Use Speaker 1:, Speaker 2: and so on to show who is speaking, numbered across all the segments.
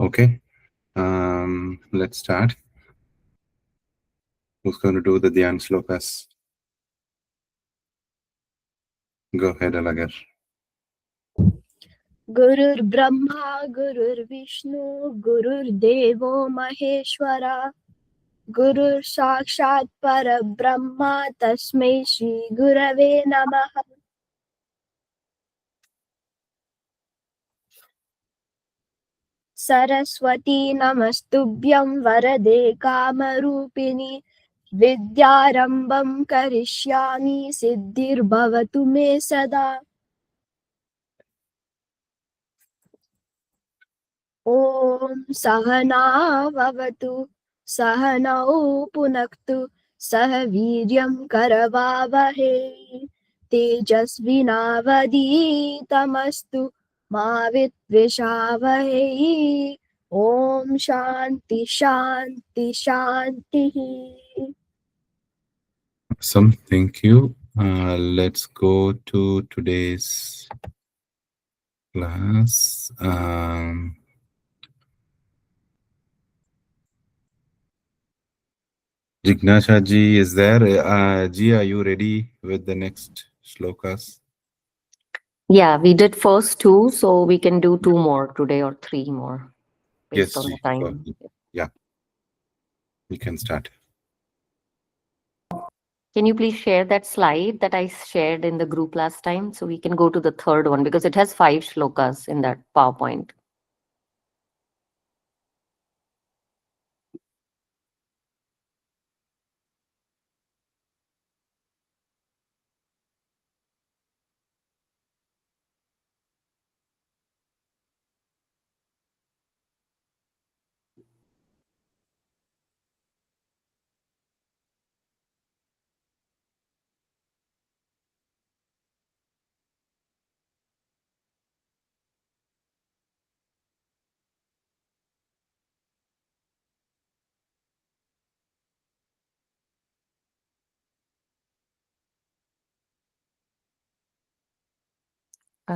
Speaker 1: Okay, let's start. Who's going to do the Dhyan slokas? Go ahead, Alagar.
Speaker 2: Gurur Brahma, Gurur Vishnu, Gurur Devo Maheshwara, Gurur Sakshat Parabrahma, Tasmai Shri Gurave Namaha. Saraswati Namastubhyam Varade Kamarupini, Vidyarambam Karishyami, Siddhir Bhavatu Me Sada. Om Sahana Vavatu Sahanau Punaktu Sahaviryam Karavavahe Tejasvinavaditamastu Ma Vitvishavahe. Om Shanti Shanti Shanti.
Speaker 1: Awesome, thank you. Let's go to today's class. Jignasha ji is there. Ji, are you ready with the next shlokas?
Speaker 3: Yeah, we did first two, so we can do two more today or three more based
Speaker 1: Yes,
Speaker 3: on the
Speaker 1: Ji.
Speaker 3: time.
Speaker 1: Yeah, we can start.
Speaker 3: Can you please share that slide that I shared in the group last time so we can go to the third one because it has 5 shlokas in that PowerPoint.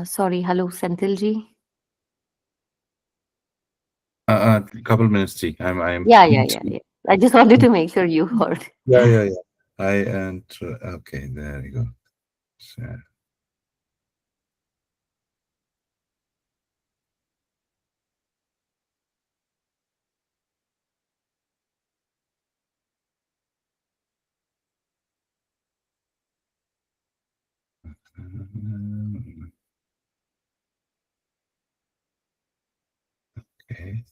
Speaker 3: Sorry, hello, Senthil ji.
Speaker 1: Couple minutes, Ji. I'm.
Speaker 3: Yeah. I just wanted to make sure you heard.
Speaker 1: Yeah. I and okay, there you go. Share. Okay.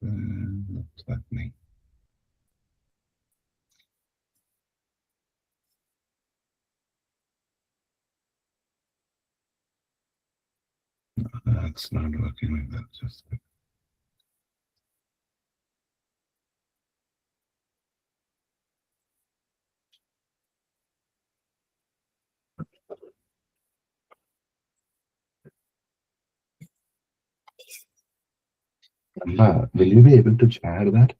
Speaker 1: What's happening? It's not working like that. Just. Will you be able to share that?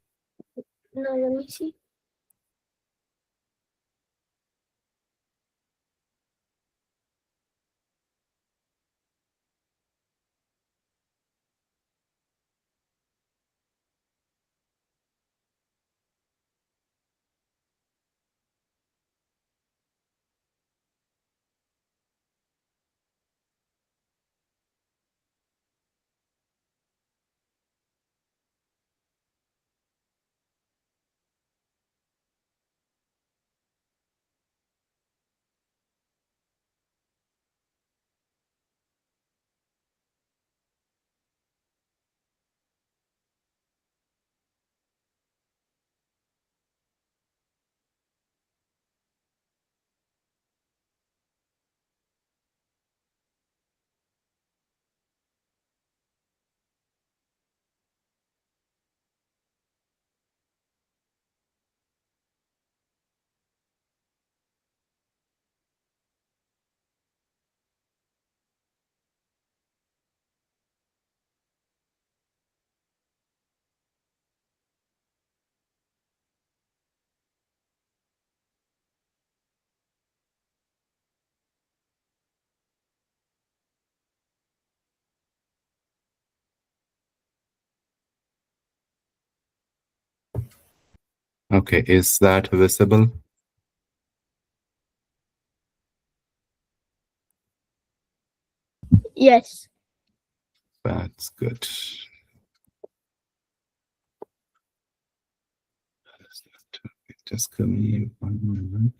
Speaker 2: No, let me see.
Speaker 1: Okay, is that visible?
Speaker 2: Yes.
Speaker 1: That's good. Just give me 1 moment.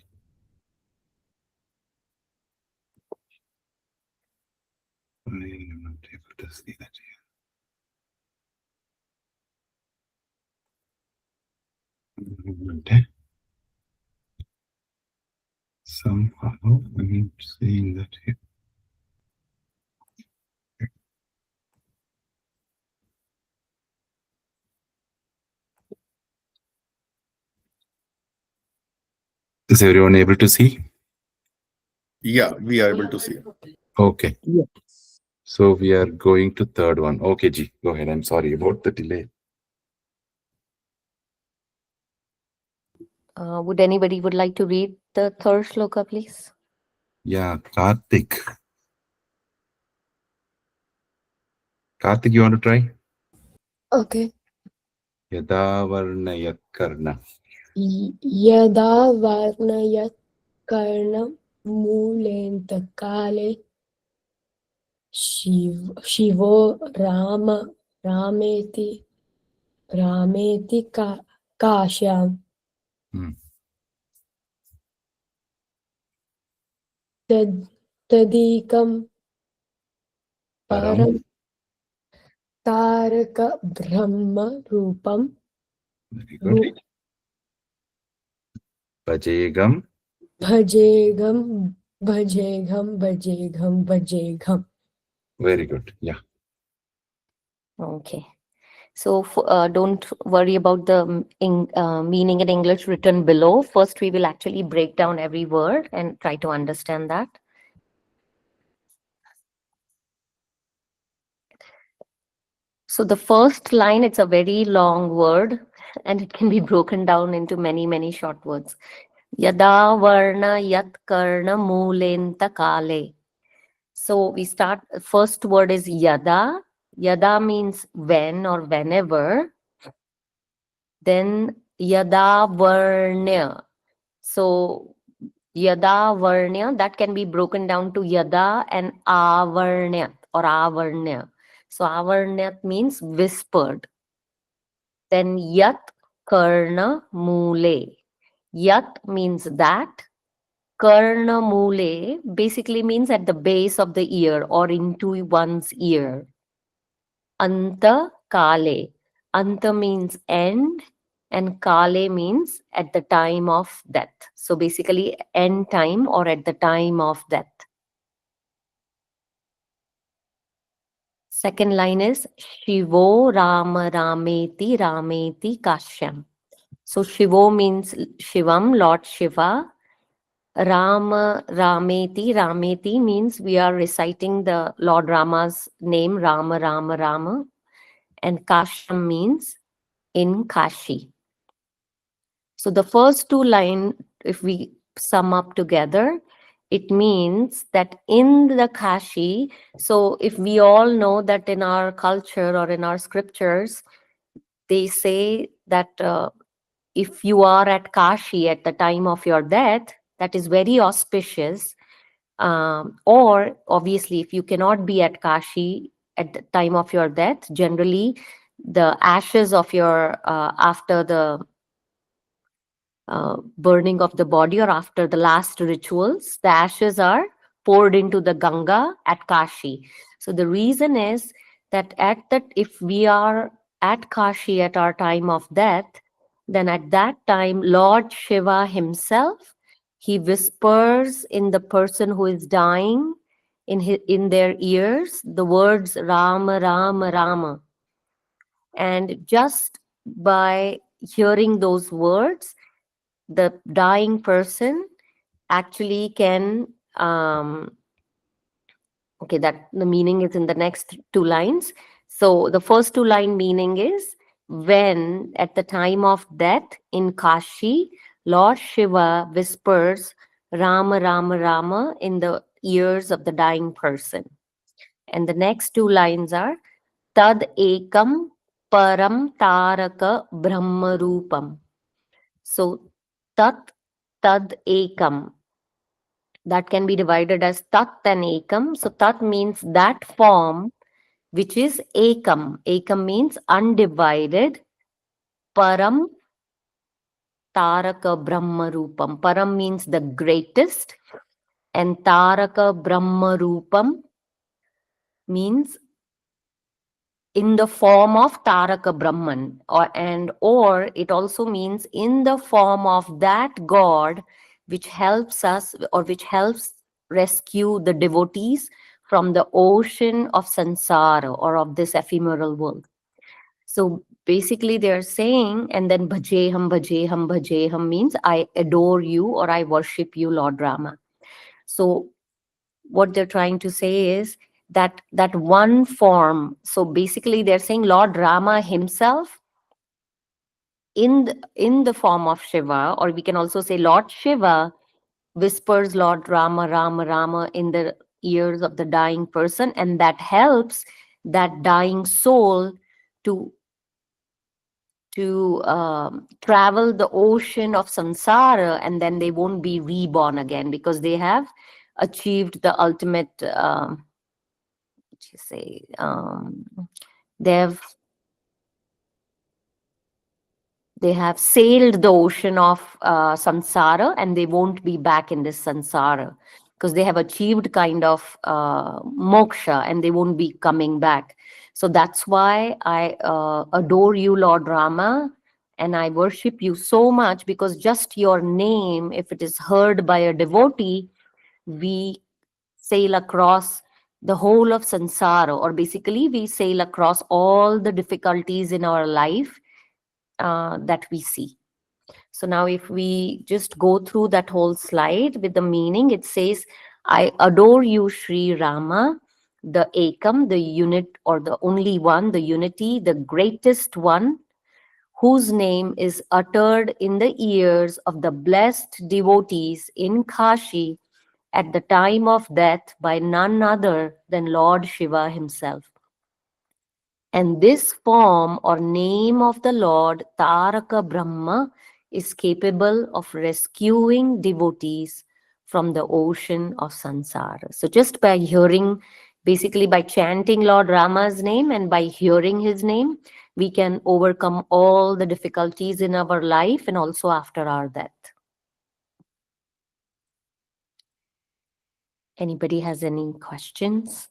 Speaker 1: I am not able to see that here. 1 moment. Somehow I'm seeing that here. Is everyone able to see?
Speaker 4: Yeah, we are able to see.
Speaker 1: Okay.
Speaker 5: Yeah.
Speaker 1: So we are going to third one. Okay, Ji, go ahead. I'm sorry about the delay.
Speaker 3: Would anybody would like to read the third shloka, please?
Speaker 1: Yeah, Karthik. Karthik, you want to try?
Speaker 5: Okay.
Speaker 1: Yada varnayat karna.
Speaker 5: Yada varnayat karnam mulentakale Shivo Rameti Kashyam
Speaker 1: Hmm.
Speaker 5: Tadikam
Speaker 1: Param.
Speaker 5: Param Taraka Brahma Rupam
Speaker 1: Very good. Bajegam.
Speaker 5: Bhajegam Bhajegam Bhajegam Bhajegam.
Speaker 1: Very good. Yeah.
Speaker 3: Okay. So don't worry about the meaning in English written below. First, we will actually break down every word and try to understand that. So the first line, it's a very long word and it can be broken down into many, many short words. Yada varna yat karna mulenta kale. So we start, first word is yada. Yada means when or whenever. Then yada varnya. So yada varnya, that can be broken down to yada and avarnyat or avarnya. So avarnyat means whispered. Then yat karna mule. Yat means that. Karna mule basically means at the base of the ear or into one's ear. Anta kale. Anta means end and kale means at the time of death. So basically end time or at the time of death. Second line is Shivo Rama Rameti Rameti Kashyam. So Shivo means Shivam, Lord Shiva. Rama Rameti. Rameti means we are reciting the Lord Rama's name, Rama Rama Rama. And Kashyam means in Kashi. So the first two lines, if we sum up together, it means that in the Kashi, so if we all know that in our culture or in our scriptures, they say that if you are at Kashi at the time of your death, that is very auspicious. Or obviously, if you cannot be at Kashi at the time of your death, generally the ashes of your, after the burning of the body or after the last rituals, the ashes are poured into the Ganga at Kashi. So the reason is that if we are at Kashi at our time of death, then at that time, Lord Shiva himself, he whispers in the person who is dying in their ears the words Rama, Rama, Rama. And just by hearing those words, the dying person actually can okay, that the meaning is in the next two lines. So the first two line meaning is when at the time of death in Kashi, Lord Shiva whispers Rama Rama Rama in the ears of the dying person. And the next two lines are Tad ekam param taraka brahma rupam. So tat, tad, ekam. That can be divided as tat and ekam. So tat means that form which is ekam. Ekam means undivided. Param Taraka Brahma Rupam. Param means the greatest, and Taraka Brahma Rupam means in the form of Taraka Brahman, or it also means in the form of that God which helps us or which helps rescue the devotees from the ocean of samsara or of this ephemeral world. So basically they're saying, and then bhajeham, bhajeham, bhajeham means I adore you or I worship you, Lord Rama. So what they're trying to say is that one form. So basically they're saying Lord Rama himself in the form of Shiva, or we can also say Lord Shiva whispers Lord Rama, Rama, Rama in the ears of the dying person, and that helps that dying soul to travel the ocean of samsara, and then they won't be reborn again because they have achieved the ultimate what you say they've they have sailed the ocean of samsara, and they won't be back in this samsara because they have achieved kind of moksha, and they won't be coming back. So that's why I adore you, Lord Rama, and I worship you so much, because just your name, if it is heard by a devotee, we sail across the whole of samsara, or basically we sail across all the difficulties in our life that we see. So now if we just go through that whole slide with the meaning, it says, I adore you, Sri Rama, the Ekam, the unit or the only one, the unity, the greatest one, whose name is uttered in the ears of the blessed devotees in Kashi at the time of death by none other than Lord Shiva himself. And this form or name of the Lord, Taraka Brahma, is capable of rescuing devotees from the ocean of samsara. So just by hearing, basically by chanting Lord Rama's name and by hearing his name, we can overcome all the difficulties in our life and also after our death. Anybody has any questions?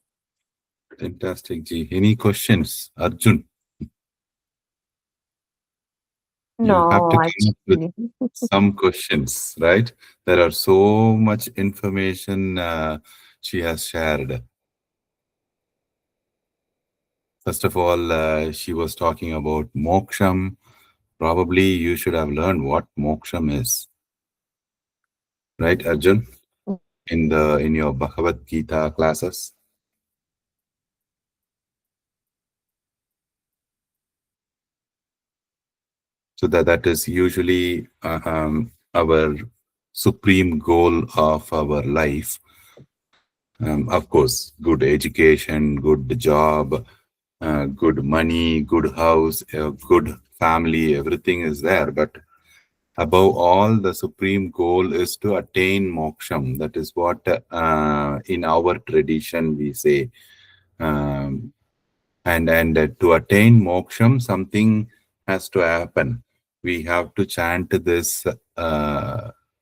Speaker 1: Fantastic, Ji. Any questions? Arjun, you have
Speaker 3: No,
Speaker 1: to come up with
Speaker 3: actually.
Speaker 1: some questions, right? There are so much information she has shared. First of all, she was talking about moksham. Probably you should have learned what moksham is, right, Arjun? In your Bhagavad Gita classes. So that is usually our supreme goal of our life. Of course, good education, good job, good money, good house, good family, everything is there. But above all, the supreme goal is to attain moksham. That is what in our tradition we say. And to attain moksham, something has to happen. We have to chant this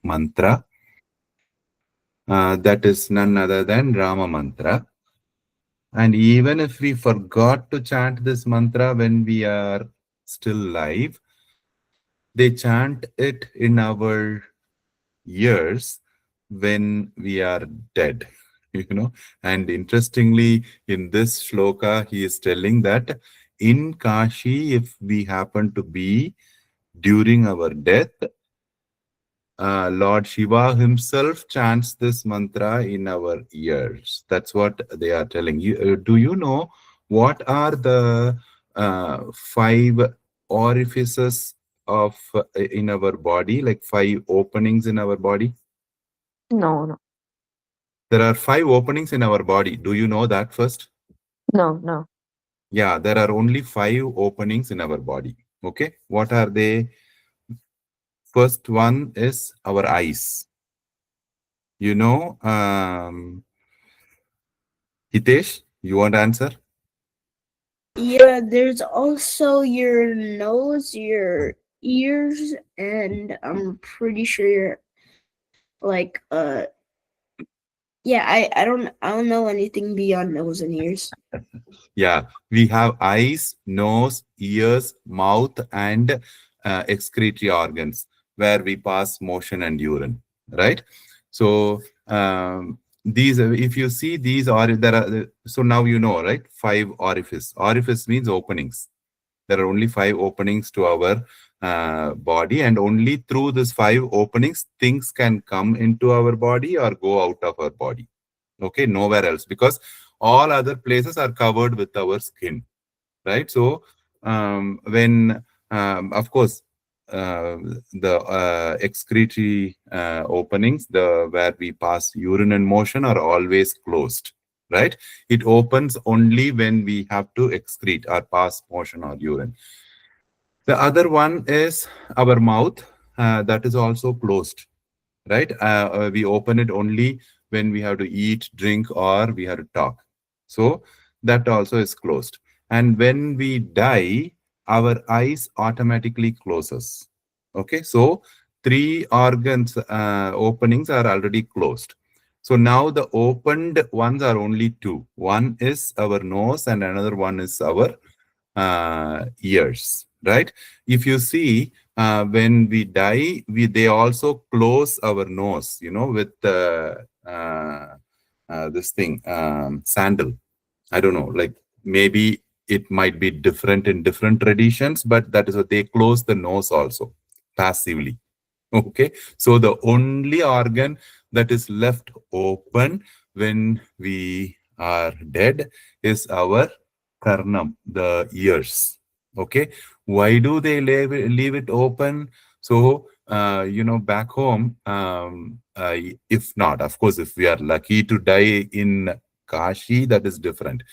Speaker 1: mantra. That is none other than Rama mantra. And even if we forgot to chant this mantra when we are still alive, they chant it in our ears when we are dead. And interestingly, in this shloka, he is telling that in Kashi, if we happen to be during our death, Lord Shiva himself chants this mantra in our ears. That's what they are telling you. Do you know what are the 5 orifices of in our body, like 5 openings in our body?
Speaker 3: No.
Speaker 1: There are 5 openings in our body. Do you know that first?
Speaker 3: No.
Speaker 1: Yeah, there are only 5 openings in our body. Okay, what are they? First one is our eyes. You know, Hitesh, you want to answer?
Speaker 2: Yeah, there's also your nose, your ears, and I'm pretty sure your like yeah, I don't know anything beyond nose and ears.
Speaker 1: Yeah, we have eyes, nose, ears, mouth, and excretory organs where we pass motion and urine, right? So these, if you see these are there are so now you know, right? 5 orifice. Orifice means openings. There are only 5 openings to our body, and only through these 5 openings things can come into our body or go out of our body. Okay, nowhere else, because all other places are covered with our skin, right? So when of course the excretory openings, the where we pass urine and motion, are always closed, right? It opens only when we have to excrete or pass motion or urine. The other one is our mouth, that is also closed, right? We open it only when we have to eat, drink, or we have to talk. So that also is closed. And when we die, our eyes automatically closes. Okay, so 3 organs openings are already closed. So now the opened ones are only 2. One is our nose and another one is our ears, right? If you see, when we die, they also close our nose, with this thing, sandal. I don't know, like maybe it might be different in different traditions, but that is what they close the nose also passively. Okay, so the only organ that is left open when we are dead is our karnam, the ears. Okay, why do they leave it open? So, back home, if not, of course, if we are lucky to die in Kashi, that is different.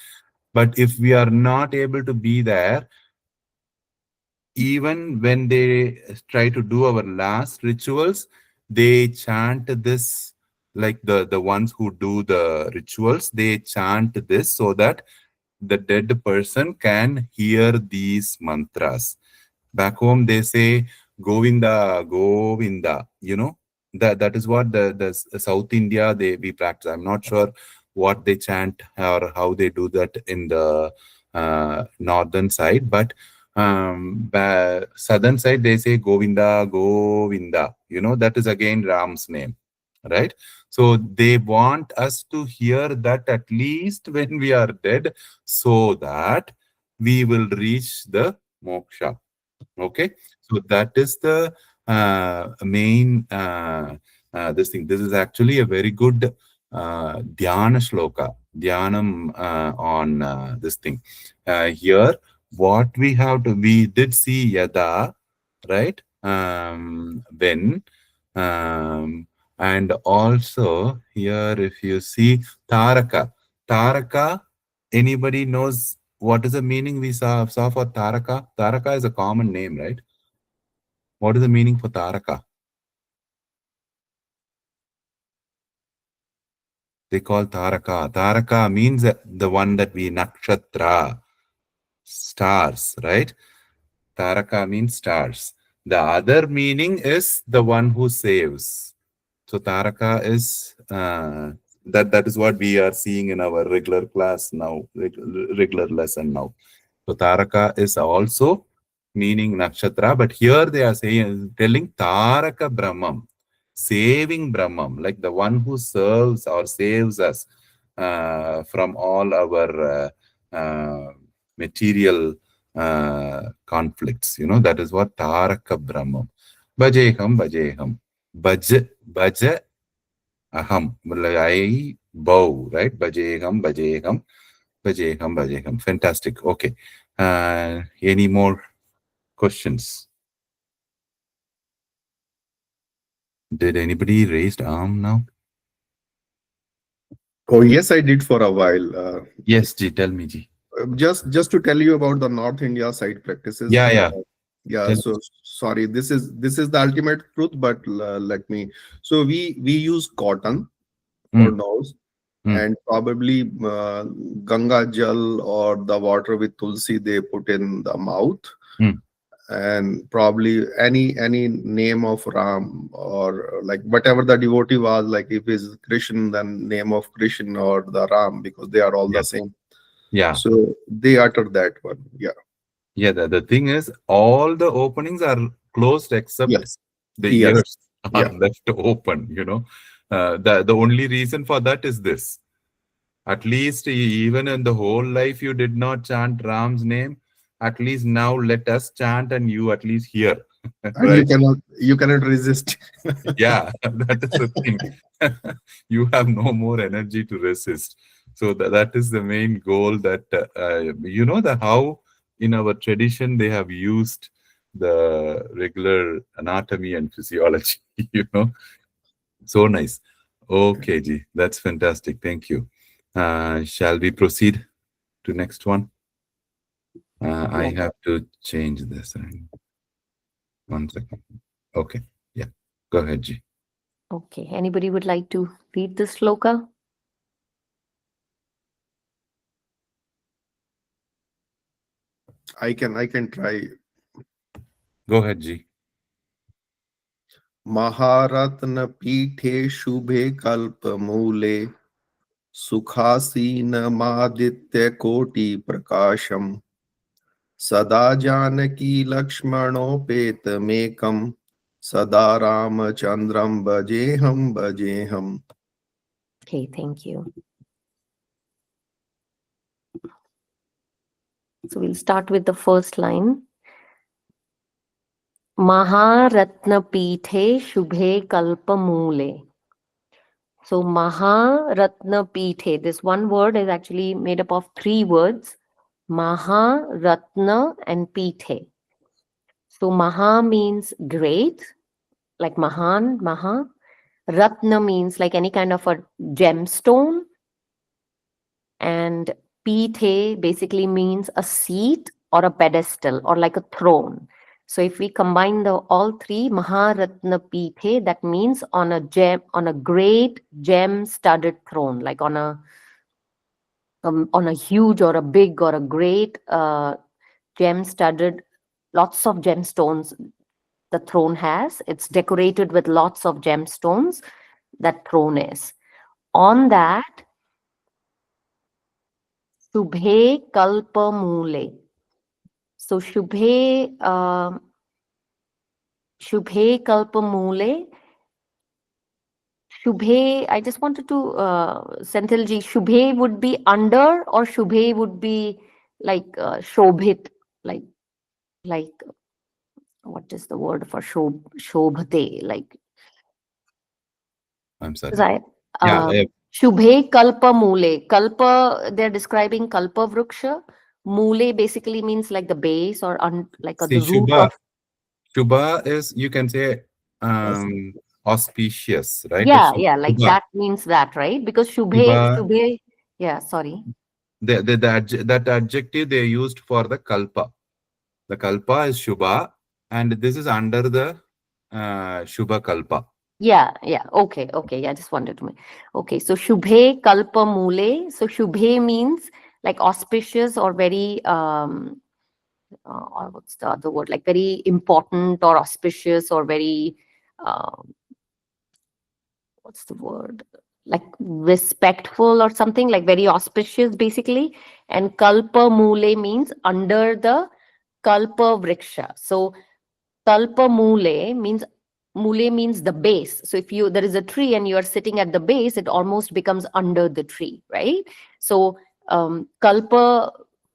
Speaker 1: But if we are not able to be there, even when they try to do our last rituals, they chant this, like the ones who do the rituals, they chant this so that the dead person can hear these mantras. Back home they say Govinda, Govinda, that is what the South India we practice. I'm not sure what they chant or how they do that in the northern side, but southern side they say Govinda, Govinda, that is again Ram's name, right? So they want us to hear that at least when we are dead, so that we will reach the moksha. Okay, so that is the main this thing. This is actually a very good dhyana shloka, dhyanam on this thing. Here, what we did see yada, right? When, and also here, if you see taraka, taraka, anybody knows what is the meaning we saw for Taraka? Taraka is a common name, right? What is the meaning for Taraka? They call Taraka. Taraka means the one that we nakshatra, stars, right? Taraka means stars. The other meaning is the one who saves. So Taraka is that is what we are seeing in our regular class now, regular lesson now. So Taraka is also meaning nakshatra, but here they are telling Taraka Brahmam, saving Brahmam, like the one who serves or saves us from all our material conflicts. That is what Taraka Brahmam. Bhajeham, Bhajeham. Bhaja aham. I bow, right? Bhajeham, Bhajeham. Bhajeham, Bhajeham. Fantastic. Okay. Any more questions? Did anybody raised arm now?
Speaker 4: Oh, yes, I did for a while.
Speaker 1: Yes, Ji, tell me, Ji.
Speaker 4: Just to tell you about the North India side practices.
Speaker 1: Yeah, yeah.
Speaker 4: Yeah,
Speaker 1: Tell
Speaker 4: so sorry, this is the ultimate truth, but let me. So we use cotton for
Speaker 1: Mm,
Speaker 4: nose,
Speaker 1: mm,
Speaker 4: and probably Ganga Jal or the water with tulsi they put in the mouth,
Speaker 1: mm.
Speaker 4: and probably any name of Ram, or like whatever the devotee was, like if it's Krishna, then name of Krishna or the Ram, because they are all
Speaker 1: Yeah,
Speaker 4: the same.
Speaker 1: yeah,
Speaker 4: So they utter that one. Yeah.
Speaker 1: yeah. The thing is, all the openings are closed except
Speaker 4: Yes.
Speaker 1: the
Speaker 4: Yes.
Speaker 1: ears are
Speaker 4: Yeah.
Speaker 1: left open. The only reason for that is this. At least even in the whole life you did not chant Ram's name. At least now let us chant and you at least hear,
Speaker 4: And
Speaker 1: right?
Speaker 4: you cannot resist.
Speaker 1: Yeah, that is the thing. You have no more energy to resist. So that is the main goal. That the how in our tradition they have used the regular anatomy and physiology. So nice. Okay, Ji, that's fantastic. Thank you. Shall we proceed to next one? I
Speaker 3: Yeah.
Speaker 1: have to change this. 1 second. Okay. Yeah. Go ahead, Ji.
Speaker 3: Okay. Anybody would like to read the sloka?
Speaker 4: I can try.
Speaker 1: Go ahead, Ji.
Speaker 4: महारत्न पीठे शुभे कल्प मूले सुखासीनमादित्य कोटि प्रकाशम सदा जानकी लक्ष्मणोपेतमेकं सदा रामचंद्रं भजेहम.
Speaker 3: Okay, thank you. So we'll start with the first line. Maharatna Pithe Shubhe Kalpa Mule. So Maharatna Pithe, this one word is actually made up of 3 words. Maharatna and Pithe. So Maha means great, like Mahan, Maha. Ratna means like any kind of a gemstone. And Pithe basically means a seat or a pedestal or like a throne. So if we combine all 3, Maharatna Pithe, that means on a great gem-studded throne, like on a huge or a big or a great gem-studded, lots of gemstones the throne has. It's decorated with lots of gemstones, that throne is. On that, Shubhe Kalpa Mule. So Shubhe Kalpa Mule. Shubhe, I just wanted to, Senthil ji, Shubhe would be under or Shubhe would be like Shobhit, like what is the word for Shobhate? Like,
Speaker 1: I'm sorry.
Speaker 3: right?
Speaker 1: Yeah.
Speaker 3: Shubhe Kalpa Mule. Kalpa, they're describing Kalpa Vriksha. Mule basically means like the base or like
Speaker 1: See,
Speaker 3: the root of.
Speaker 1: Shubha is, you can say, auspicious, right?
Speaker 3: Yeah, yeah, like
Speaker 1: Shubha.
Speaker 3: that means that, right? Because
Speaker 1: Shubha,
Speaker 3: yeah, sorry.
Speaker 1: that adjective they used for the kalpa. The kalpa is Shubha, and this is under the Shubha kalpa.
Speaker 3: Yeah, yeah, okay, yeah, just wanted to make. Okay, so Shubhe Kalpa Mule. So Shubhe means like auspicious or very, or what's the other word? Like very important or auspicious or very, what's the word? Like respectful or something, like very auspicious basically. And Kalpa Mule means under the Kalpa Vriksha. So Kalpa Mule means the base. So if there is a tree and you are sitting at the base, it almost becomes under the tree, right? So Kalpa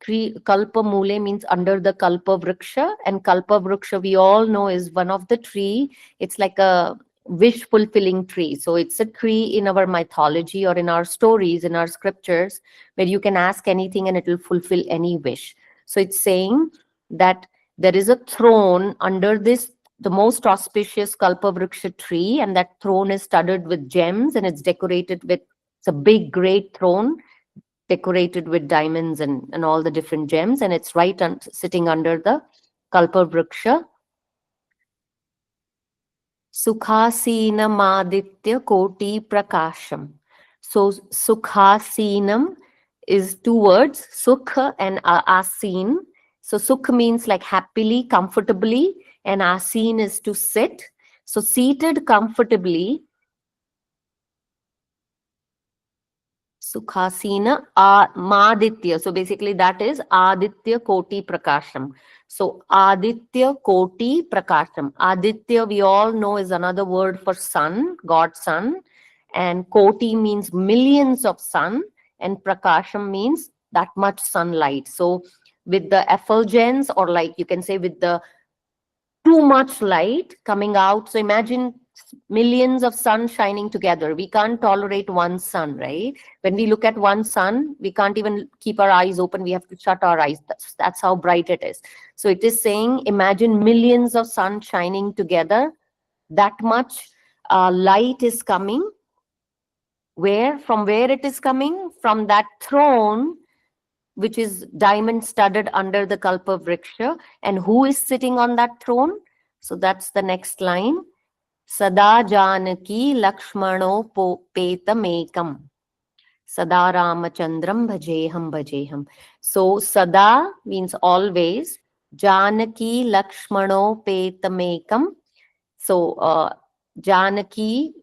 Speaker 3: Mule means under the Kalpa Vriksha, and Kalpa Vriksha we all know is one of the tree. It's like a wish fulfilling tree. So it's a tree in our mythology or in our stories, in our scriptures, where you can ask anything and it will fulfill any wish. So it's saying that there is a throne under the most auspicious Kalpavriksha tree, and that throne is studded with gems and it's decorated with, it's a big, great throne decorated with diamonds and all the different gems, and it's right sitting under the Kalpavriksha. Sukhasinam Koti Prakasham. So Sukhasinam is two words, Sukha and Asin. So Sukh means like happily, comfortably, and Asin is to sit. So seated comfortably, Sukhasina Maditya. So basically that is Aditya Koti Prakasham. So Aditya Koti Prakasham. Aditya we all know is another word for sun, God sun. And Koti means millions of sun. And Prakasham means that much sunlight. So with the effulgence, or like you can say with the too much light coming out. So imagine millions of sun shining together. We can't tolerate one sun, right? When we look at one sun, we can't even keep our eyes open. We have to shut our eyes. That's how bright it is. So it is saying, imagine millions of sun shining together. That much light is coming. From where it is coming? From that throne, which is diamond studded under the Kalpavriksha. And who is sitting on that throne? So that's the next line. Sada Janaki Lakshmano Petamekam. Sada Ramachandram Bhajeham. So Sada means always. Janaki Lakshmano Petamekam. So Janaki,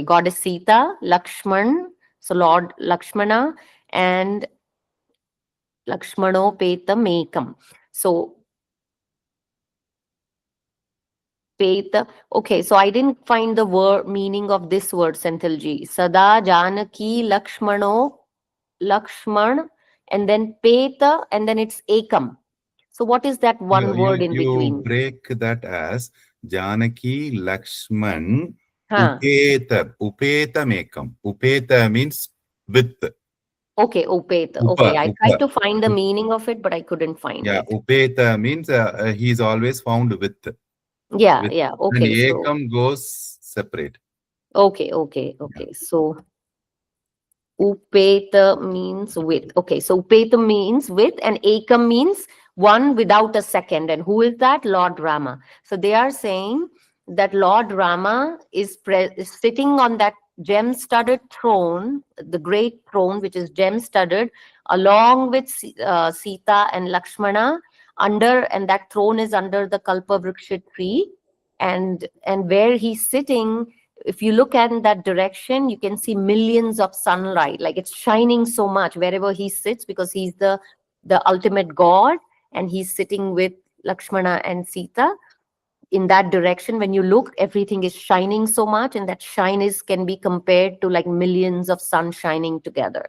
Speaker 3: Goddess Sita, Lakshman, so Lord Lakshmana, and Lakshmano Petamekam. So Peta, okay, so I didn't find the word meaning of this word, Senthilji. Sada Janaki Lakshmano, Lakshman, and then Peta, and then it's Ekam. So what is that one word in between?
Speaker 1: You break that as Janaki Lakshman
Speaker 3: Huh.
Speaker 1: Upeta Mekam. Upeta means with.
Speaker 3: Okay, Upeta. Okay, I tried to find the meaning of it, but I couldn't find it.
Speaker 1: Upeta means he's always found with.
Speaker 3: Yeah,
Speaker 1: with.
Speaker 3: yeah.
Speaker 1: And
Speaker 3: Okay.
Speaker 1: Ekam goes separate.
Speaker 3: Okay. So Upeta means with. Okay, so Upeta means with, and Ekam means one without a second. And who is that? Lord Rama. So they are saying that Lord Rama is sitting on that gem-studded throne, the great throne, which is gem-studded, along with Sita and Lakshmana, and that throne is under the Kalpavriksha tree. And where he's sitting, if you look at in that direction, you can see millions of sunlight, like it's shining so much wherever he sits, because he's the ultimate God, and he's sitting with Lakshmana and Sita. In that direction, when you look, everything is shining so much, and that shine can be compared to like millions of sun shining together.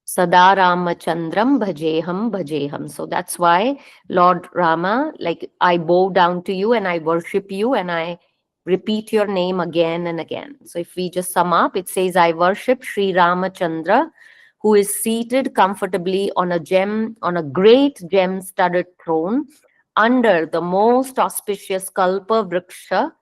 Speaker 3: Sada Ramachandram Bhajeham. So that's why Lord Rama, like I bow down to you and I worship you and I repeat your name again and again. So if we just sum up, it says, I worship Sri Ramachandra, who is seated comfortably on a great gem-studded throne under the most auspicious Kalpa Vriksha.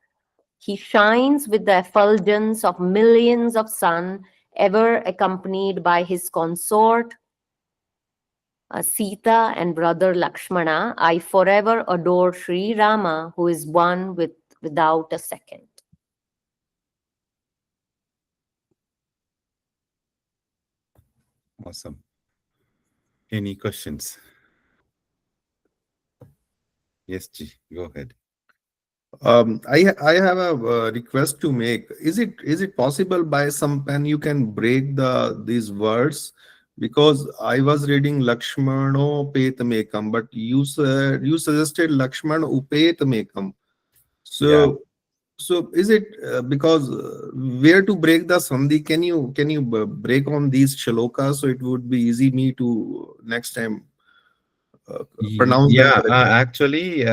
Speaker 3: He shines with the effulgence of millions of sun, ever accompanied by his consort Sita and brother Lakshmana. I forever adore Sri Rama, who is one without a second.
Speaker 1: Awesome. Any questions? Yes, Ji, go ahead.
Speaker 4: I have a request to make. Is it possible by some pen you can break these words? Because I was reading Lakshmano Petamekam, but you suggested Lakshman Upetamekam. So is it because where to break the sandhi? Can you break on these shlokas so it would be easy me to next time pronounce them correctly?
Speaker 1: Actually,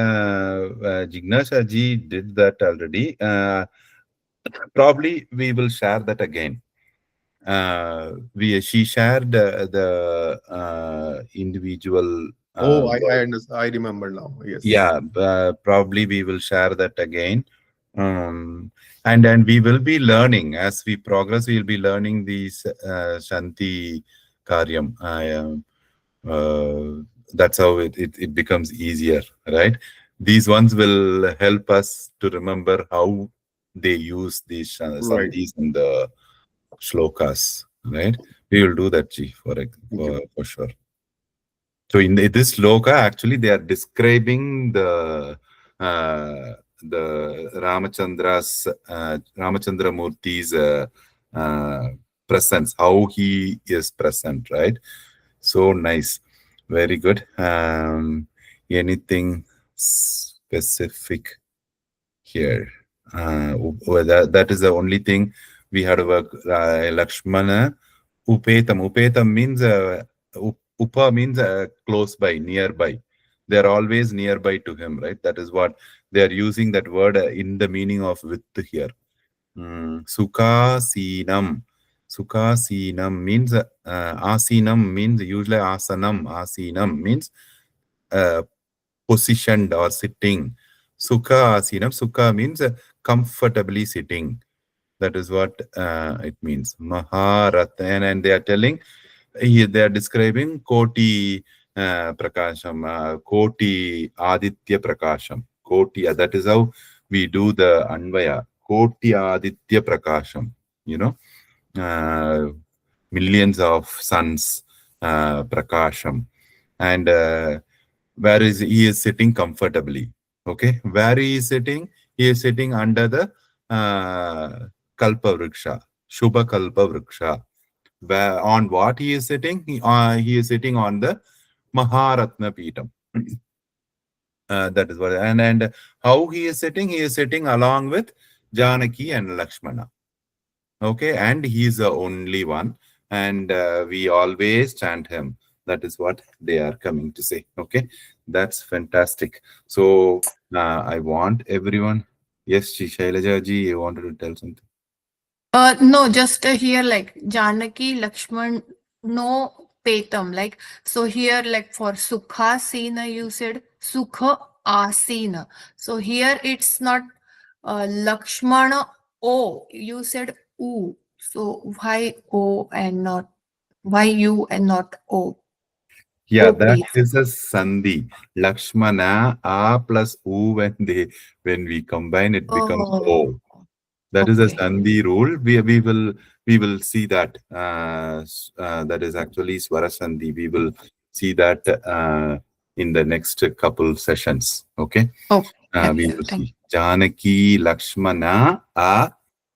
Speaker 1: Jignasha ji did that already. Probably we will share that again. She shared the individual.
Speaker 4: I remember now. Yes.
Speaker 1: Yeah, probably we will share that again. And we will be learning as we progress. We will be learning these Shanti karyam. That's how it becomes easier, right? These ones will help us to remember how they use these
Speaker 4: Right.
Speaker 1: sandhis in the shlokas, right? We will do that, Ji, for sure. So in this sloka, actually, they are describing the Ramachandra Murti's presence, how he is present, right? So nice, very good. Anything specific here? Well, that is the only thing we had to work. Lakshmana Upetam. Upetam means Upa means close by, nearby. They are always nearby to him, right? That is what they are using that word in the meaning of with here. Sukhasinam. Sukhasinam means asinam means usually asanam. Asinam means positioned or sitting. Sukha asinam. Sukha means comfortably sitting. That is what it means. Maharatan, and they are telling, they are describing Koti Prakasham, Koti Aditya Prakasham. Koti, that is how we do the Anvaya. Koti Aditya Prakasham, millions of suns, Prakasham. And where is he is sitting comfortably. Okay, where he is sitting under the Kalpa Vriksha, Shubha Kalpa Vriksha. Where, on what he is sitting? He is sitting on the Maharatna Peetam. That is what, and how he is sitting? He is sitting along with Janaki and Lakshmana. Okay, and he is the only one, and we always chant him. That is what they are coming to say. Okay, that's fantastic. So I want everyone. Yes, Shailaja ji, you wanted to tell something?
Speaker 6: No, just here like Janaki, Lakshman, no Petam. Like, so here like for Sukha Sena, you said Sukha Asina. So here it's not Lakshmana O. You said U. So why O and not, why U and not O?
Speaker 1: Yeah,
Speaker 6: O,
Speaker 1: that
Speaker 6: please.
Speaker 1: is a sandhi. Lakshmana, A plus U, when we combine, it becomes O. That is a
Speaker 6: Okay.
Speaker 1: sandhi rule. We will see that. That is actually swara sandhi. We will see that in the next couple sessions. Okay.
Speaker 6: Okay.
Speaker 1: We will see Janaki Lakshmana A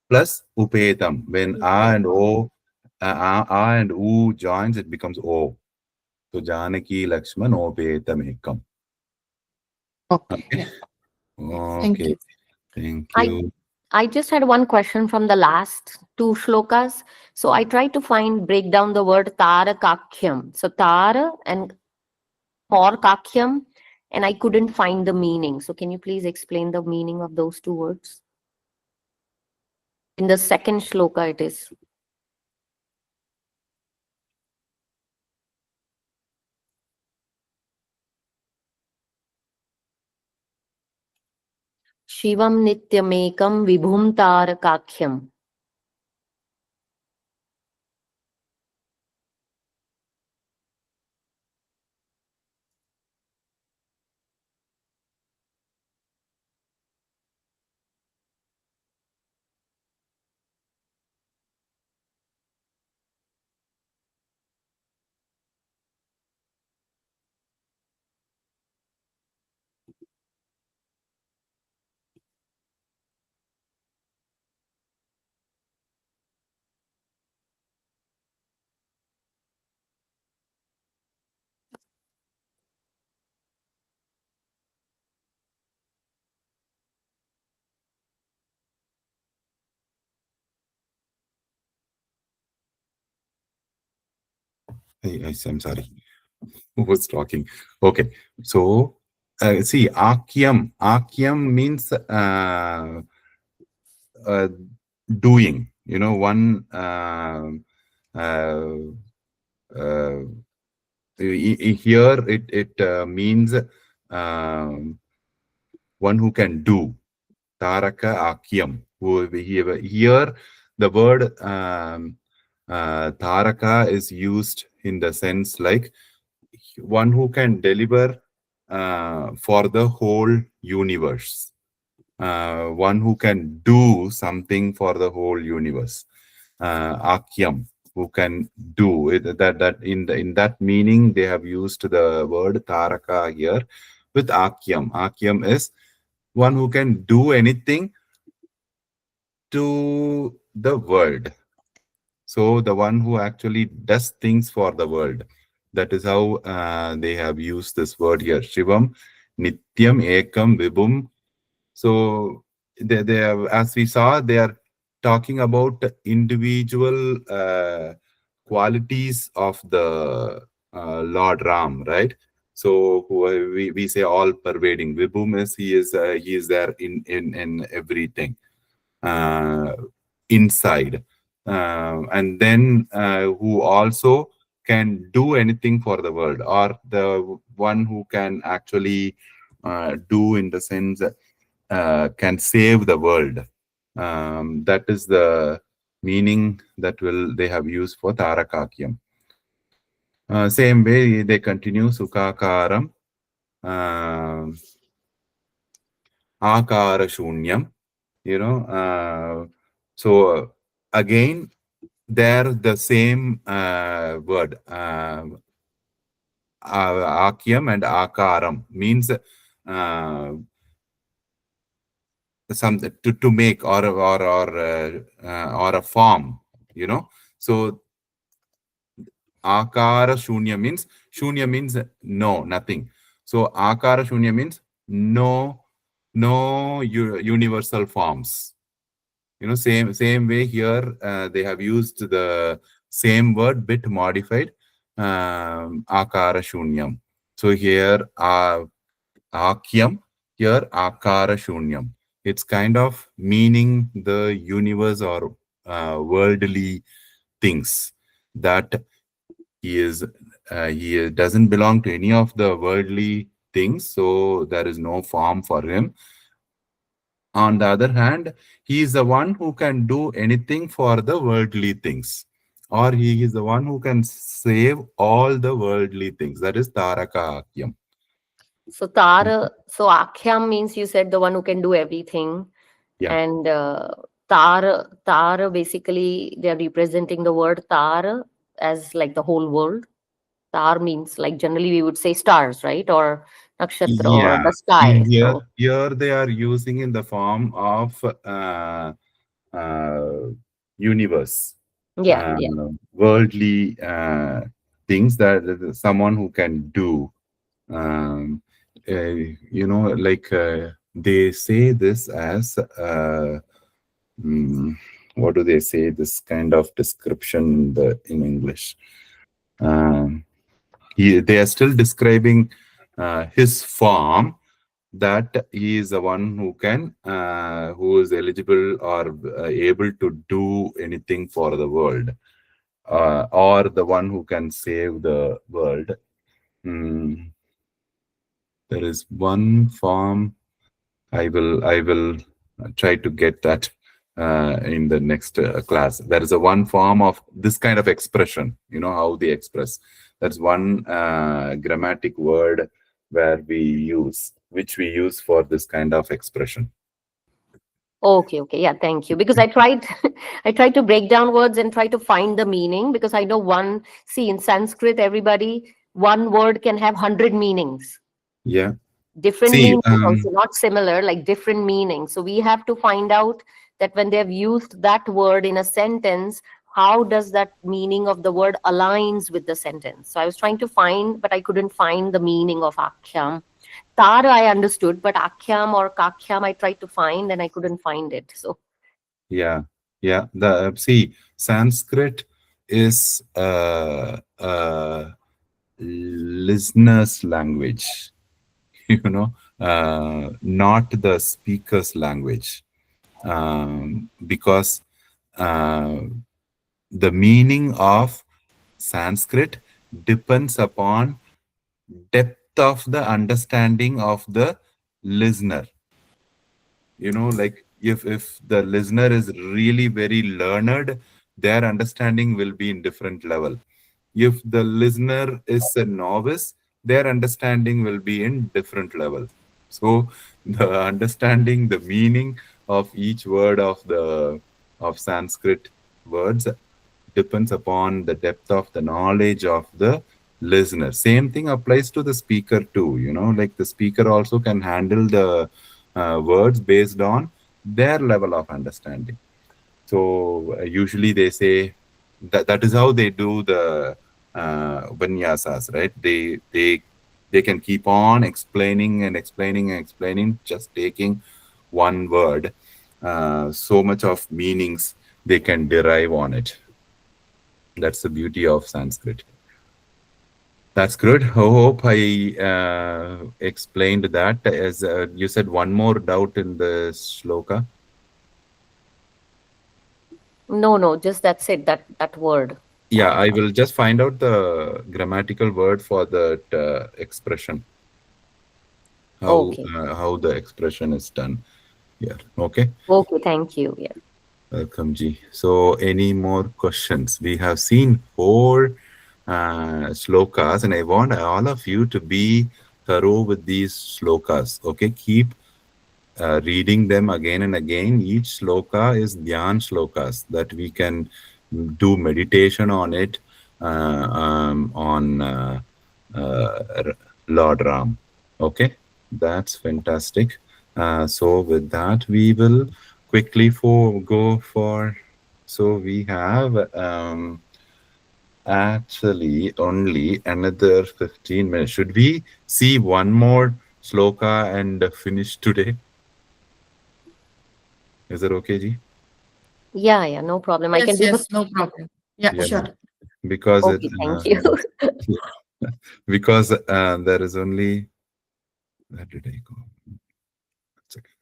Speaker 1: plus Upetam. When A and O, A and U joins, it becomes O. So Janaki Lakshman Upetam Ekam.
Speaker 6: Okay.
Speaker 1: Okay.
Speaker 6: Yeah. Thank
Speaker 1: Okay.
Speaker 6: you.
Speaker 1: Thank you.
Speaker 3: I just had one question from the last two shlokas. So I tried to break down the word Tara Kakyam. So Tara and for Kakyam, and I couldn't find the meaning. So can you please explain the meaning of those two words? In the second shloka it is. Shivam Nityamekam Vibhum Tara Kakyam.
Speaker 1: I'm sorry. Who was talking? Okay. So see, Akyam. Akyam means doing. One here it means one who can do. Taraka Akyam. Here the word Taraka is used in the sense like one who can deliver for the whole universe, one who can do something for the whole universe. Akyam, who can do it. That in that meaning they have used the word Taraka here with Akyam. Akyam is one who can do anything to the world. So the one who actually does things for the world. That is how they have used this word here. Shivam, Nityam, Ekam, Vibhum. So they have, as we saw, they are talking about individual qualities of the Lord Ram, right? So we say all pervading. Vibhum is he is there in everything. Inside, and then who also can do anything for the world, or the one who can actually do in the sense can save the world. That is the meaning that will they have used for Tarakakyam. Same way they continue Sukakaram, Akara Shunyam. So again, they're the same word. Akyam and Akaram means something to make or a form. So Akara Shunya means no, nothing. So Akara Shunya means no universal forms. Same way here they have used the same word bit modified, Akara Shunyam. So here Akyam, here Akara Shunyam. It's kind of meaning the universe or worldly things, that he doesn't belong to any of the worldly things, so there is no form for him. On the other hand, he is the one who can do anything for the worldly things, or he is the one who can save all the worldly things. That is Taraka Akyam.
Speaker 3: So Akhyam means you said the one who can do everything.
Speaker 1: Yeah.
Speaker 3: And Tar basically they're representing the word Tar as like the whole world. Tar means like generally we would say stars, right? Or nakshatra or the sky. So
Speaker 1: Here they are using in the form of universe,
Speaker 3: yeah.
Speaker 1: worldly things that someone who can do. Like they say this as what do they say? This kind of description in English. They are still describing his form, that he is the one who can, who is eligible or able to do anything for the world, or the one who can save the world. There is one form. I will try to get that in the next class. There is a one form of this kind of expression. How they express. That's one grammatic word which we use for this kind of expression.
Speaker 3: Okay. Yeah, thank you. Because I tried I tried to break down words and try to find the meaning, because I know in Sanskrit, everybody, one word can have 100 meanings.
Speaker 1: Yeah.
Speaker 3: Different meanings, also not similar, like different meanings. So we have to find out that when they've used that word in a sentence, how does that meaning of the word aligns with the sentence. So I was trying to find, but I couldn't find the meaning of Akhyam. Tara I understood, but Akhyam or Kakhyam I tried to find and I couldn't find it. So
Speaker 1: yeah. Sanskrit is listener's language, not the speaker's language, because the meaning of Sanskrit depends upon depth of the understanding of the listener. Like if the listener is really very learned, their understanding will be in different level. If the listener is a novice, their understanding will be in different level. So the understanding the meaning of each word of Sanskrit words depends upon the depth of the knowledge of the listener. Same thing applies to the speaker too. Like the speaker also can handle the words based on their level of understanding. So usually they say that is how they do the vinyasas, right? They can keep on explaining and explaining and explaining, just taking one word. So much of meanings they can derive on it. That's the beauty of Sanskrit. That's good. I hope I explained that. As you said, one more doubt in the shloka.
Speaker 3: No, just that's it, that word.
Speaker 1: Yeah, I will just find out the grammatical word for that expression.
Speaker 3: Okay.
Speaker 1: How the expression is done. Yeah. Okay.
Speaker 3: Okay, thank you. Yeah.
Speaker 1: Welcome, Ji. So, any more questions? We have seen 4 shlokas, and I want all of you to be thorough with these shlokas. Okay, keep reading them again and again. Each shloka is dhyan shlokas that we can do meditation on it, on Lord Ram. Okay, that's fantastic. So with that, we will quickly go for. So we have actually only another 15 minutes. Should we see one more shloka and finish today? Is that okay, Ji?
Speaker 3: Yeah, no problem. I can
Speaker 6: Yes,
Speaker 3: do the.
Speaker 6: yes, no problem. Yeah,
Speaker 1: Yeah,
Speaker 6: sure.
Speaker 1: because it
Speaker 3: Okay, thank you.
Speaker 1: because there is only, where did I go? One second.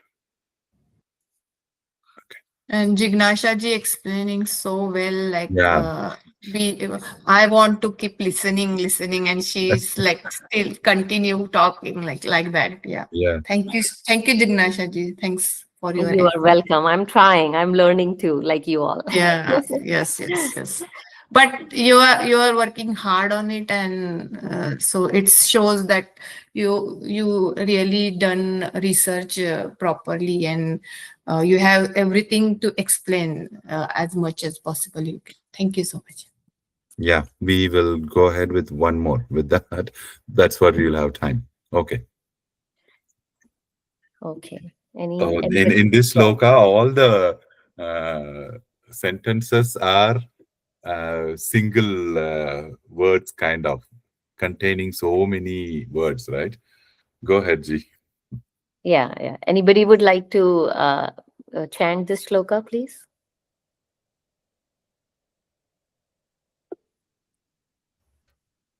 Speaker 6: And Jignasha ji explaining so well, like
Speaker 1: Yeah,
Speaker 6: we, I want to keep listening, and she's like still continue talking like that. Yeah.
Speaker 1: yeah,
Speaker 6: Thank you, Jignasha ji. Thanks for your
Speaker 3: You are
Speaker 6: effort.
Speaker 3: welcome. I'm trying. I'm learning too, like you all.
Speaker 6: Yeah, yes. But you are working hard on it, and so it shows that you really done research properly, and you have everything to explain as much as possible. You can. Thank you so much.
Speaker 1: yeah. We will go ahead with one more. With that, that's what we'll have time. Okay.
Speaker 3: Okay.
Speaker 1: In this sloka, all the sentences are single words, kind of containing so many words, right? Go ahead, Ji.
Speaker 3: Yeah. Anybody would like to chant this shloka, please?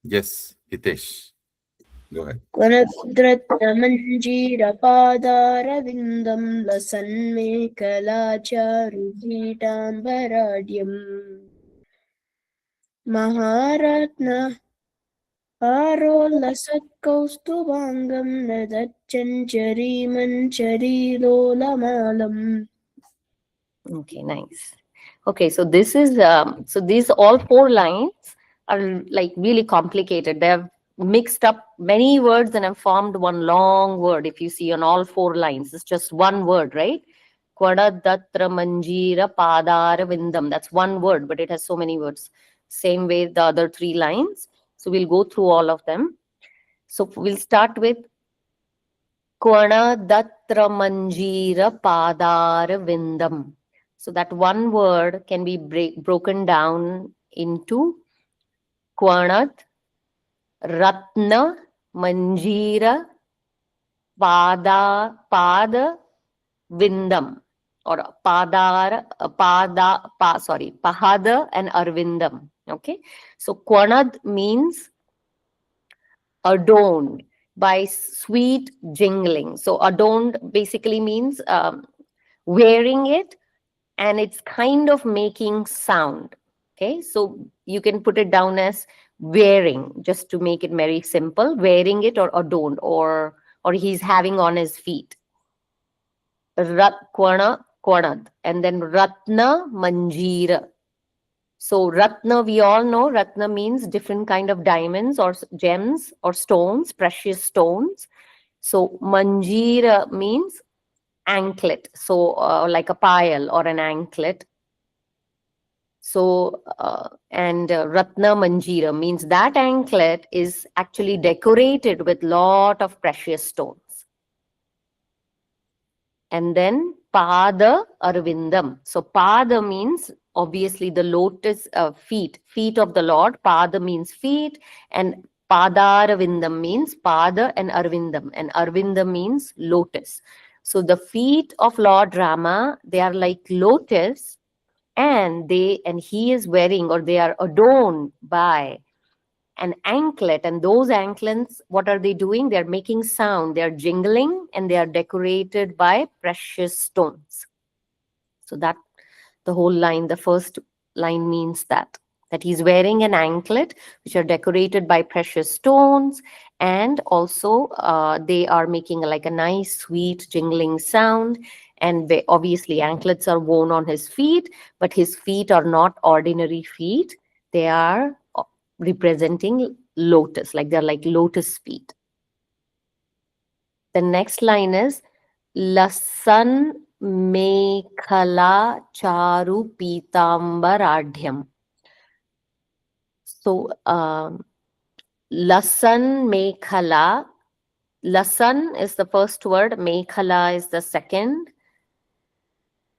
Speaker 1: Yes, Hitesh. Go ahead.
Speaker 2: वनद्रत्नमञ्जीरपादारविन्दं लसन्मेखलाचारुपीताम्बराढ्यम् महारत्नहारोल्लसत्कौस्तुभाङ्गं नदच्चञ्चरीमञ्चरीलोलमालम्.
Speaker 3: Okay, nice. Okay, so this is so these all 4 lines are like really complicated. They have mixed up many words and have formed one long word. If you see on all 4 lines, it's just one word, right? Kwadadatra manjira padara vindam. That's one word, but it has so many words. Same way the other 3 lines. So we'll go through all of them. So we'll start with Kwanadatra manjira padara vindam. So that one word can be broken down into Kwanat, Ratna, Manjira, Pada, Vindam, or Pahada and Arvindam. Okay, so Kwanad means adorned by sweet jingling. So adorned basically means wearing it, and it's kind of making sound. Okay, so you can put it down as wearing, just to make it very simple, wearing it, or adorned, or he's having on his feet. Kwanad, and then Ratna Manjira. So Ratna, we all know Ratna means different kind of diamonds or gems or stones, precious stones. So Manjeera means anklet. So like a pile or an anklet. So and Ratna Manjeera means that anklet is actually decorated with lot of precious stones. And then Pada Arvindam. So Pada means obviously the lotus feet of the Lord. Pada means feet, and Padarvindam means Pada and Arvindam means lotus. So the feet of Lord Rama, they are like lotus, and he is wearing, or they are adorned by an anklet. And those anklets, what are they doing? They're making sound, they're jingling, and they are decorated by precious stones. So that the whole line, the first line means that he's wearing an anklet which are decorated by precious stones, and also they are making like a nice sweet jingling sound. And obviously anklets are worn on his feet, but his feet are not ordinary feet. They are representing lotus, like they're like lotus feet. The next line is Lasan Mekhala Charu Pitambaradhyam. So Lasan Mekhala. Lasan is the first word, Mekhala is the second.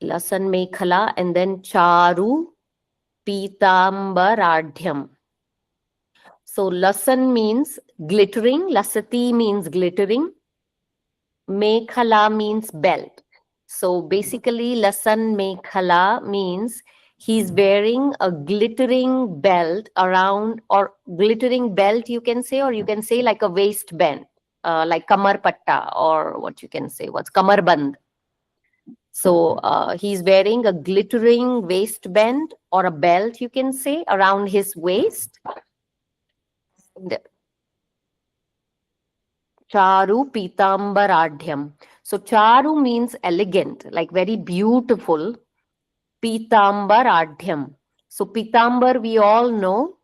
Speaker 3: Lasan Mekhala, and then Charu Pitambaradhyam. So Lasan means glittering, Lasati means glittering, Mekhala means belt. So basically Lasan Mekhala means he's wearing a glittering belt around, or glittering belt you can say, or you can say like a waistband, like kamar patta, or what you can say, what's kamar band. So he's wearing a glittering waistband or a belt, you can say, around his waist. Charu Pitambaradhyam. So Charu means elegant, like very beautiful. Pitambaradhyam. So Pitambar, we all know.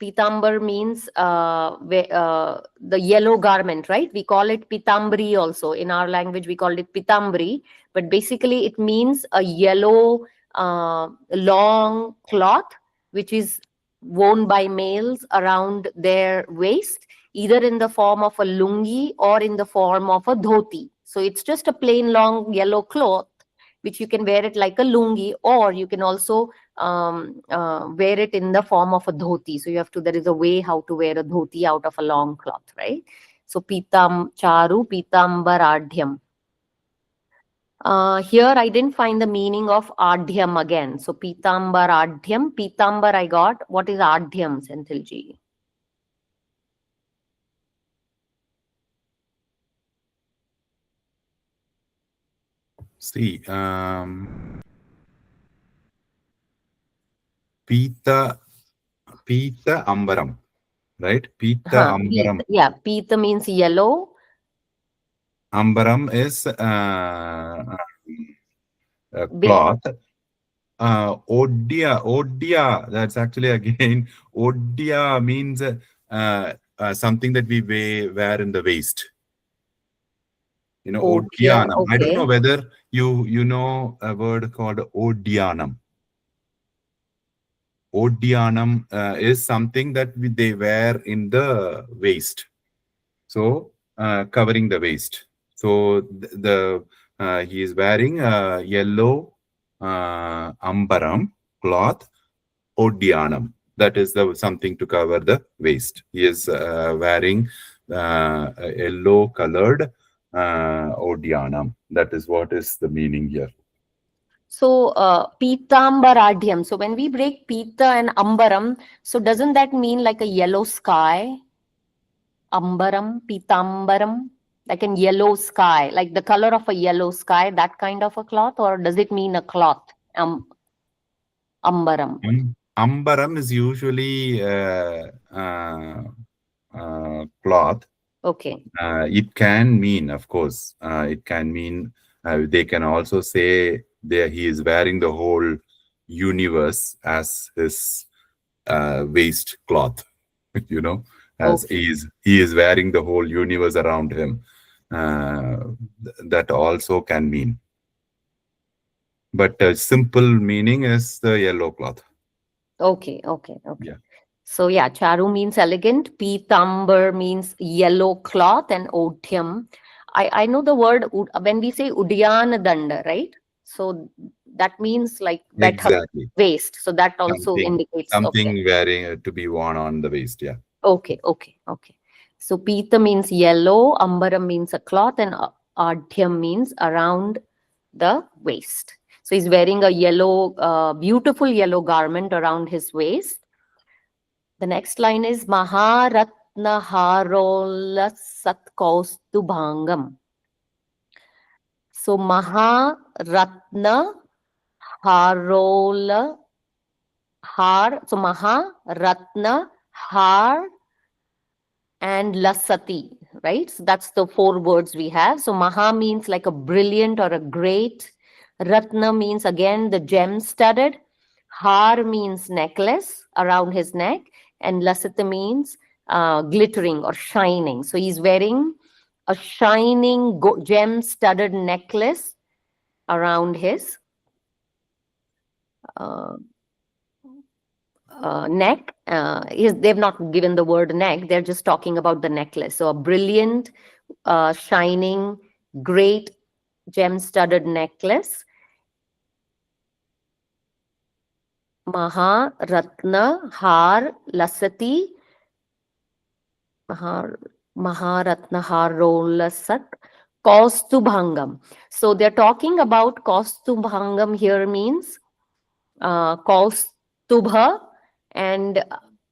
Speaker 3: Pitambar means the yellow garment, right? We call it pitambri also. In our language, we call it pitambri. But basically, it means a yellow long cloth, which is worn by males around their waist, either in the form of a lungi or in the form of a dhoti. So it's just a plain long yellow cloth, which you can wear it like a lungi, or you can also wear it in the form of a dhoti. So there is a way how to wear a dhoti out of a long cloth, right? So Charu Pitambaradhyam. Here I didn't find the meaning of Adhyam again. So Pitambaradhyam, Pitambar I got. What is Adhyam, Senthilji?
Speaker 1: See, Pita Ambaram, right? Pita Ambaram.
Speaker 3: Yeah, Pita means yellow.
Speaker 1: Ambaram is cloth. Odya, that's actually again, Odya means something that we wear in the waist. You know, Odyanam.
Speaker 3: Okay.
Speaker 1: I don't know whether you know a word called Odyanam. Odyanam is something that they wear in the waist. So covering the waist. So he is wearing a yellow ambaram cloth, Odyanam. That is something to cover the waist. He is wearing a yellow colored Odyanam. That is what is the meaning here.
Speaker 3: So Pitambaradhyam. So when we break Pita and Ambaram, so doesn't that mean like a yellow sky? Ambaram, Pitambaram, like a yellow sky, like the color of a yellow sky, that kind of a cloth, or does it mean a cloth? Ambaram.
Speaker 1: Ambaram is usually cloth.
Speaker 3: Okay.
Speaker 1: It can mean, of course, it can mean, they can also say he is wearing the whole universe as his waist cloth. You know, as
Speaker 3: Okay.
Speaker 1: he is wearing the whole universe around him. That also can mean. But simple meaning is the yellow cloth.
Speaker 3: Okay. Okay. Okay.
Speaker 1: Yeah.
Speaker 3: So yeah, charu means elegant, pitambar means yellow cloth, and odhyam. I know the word when we say udyan danda, right? So that means like better
Speaker 1: Exactly.
Speaker 3: waist. So that also
Speaker 1: Something,
Speaker 3: indicates, okay.
Speaker 1: something wearing to be worn on the waist. Yeah.
Speaker 3: Okay, okay, okay. So pita means yellow, ambaram means a cloth, and adhyam means around the waist. So he's wearing a yellow, beautiful yellow garment around his waist. The next line is Maharatna Harola Satkaustubhangam. So Maharatna Harola Har. So Maharatna Har and Lasati, right? So that's the four words we have. So Maha means like a brilliant or a great. Ratna means again the gem studded. Har means necklace around his neck. And Lasata means glittering or shining. So he's wearing a shining gem studded necklace around his uh, neck. They've not given the word neck, they're just talking about the necklace. So a brilliant, shining, great gem studded necklace. Maharatna Har Lasati. Maharatna Har Rolasat Kaustubhangam. So they're talking about Kaustubhangam here means Kaustubha and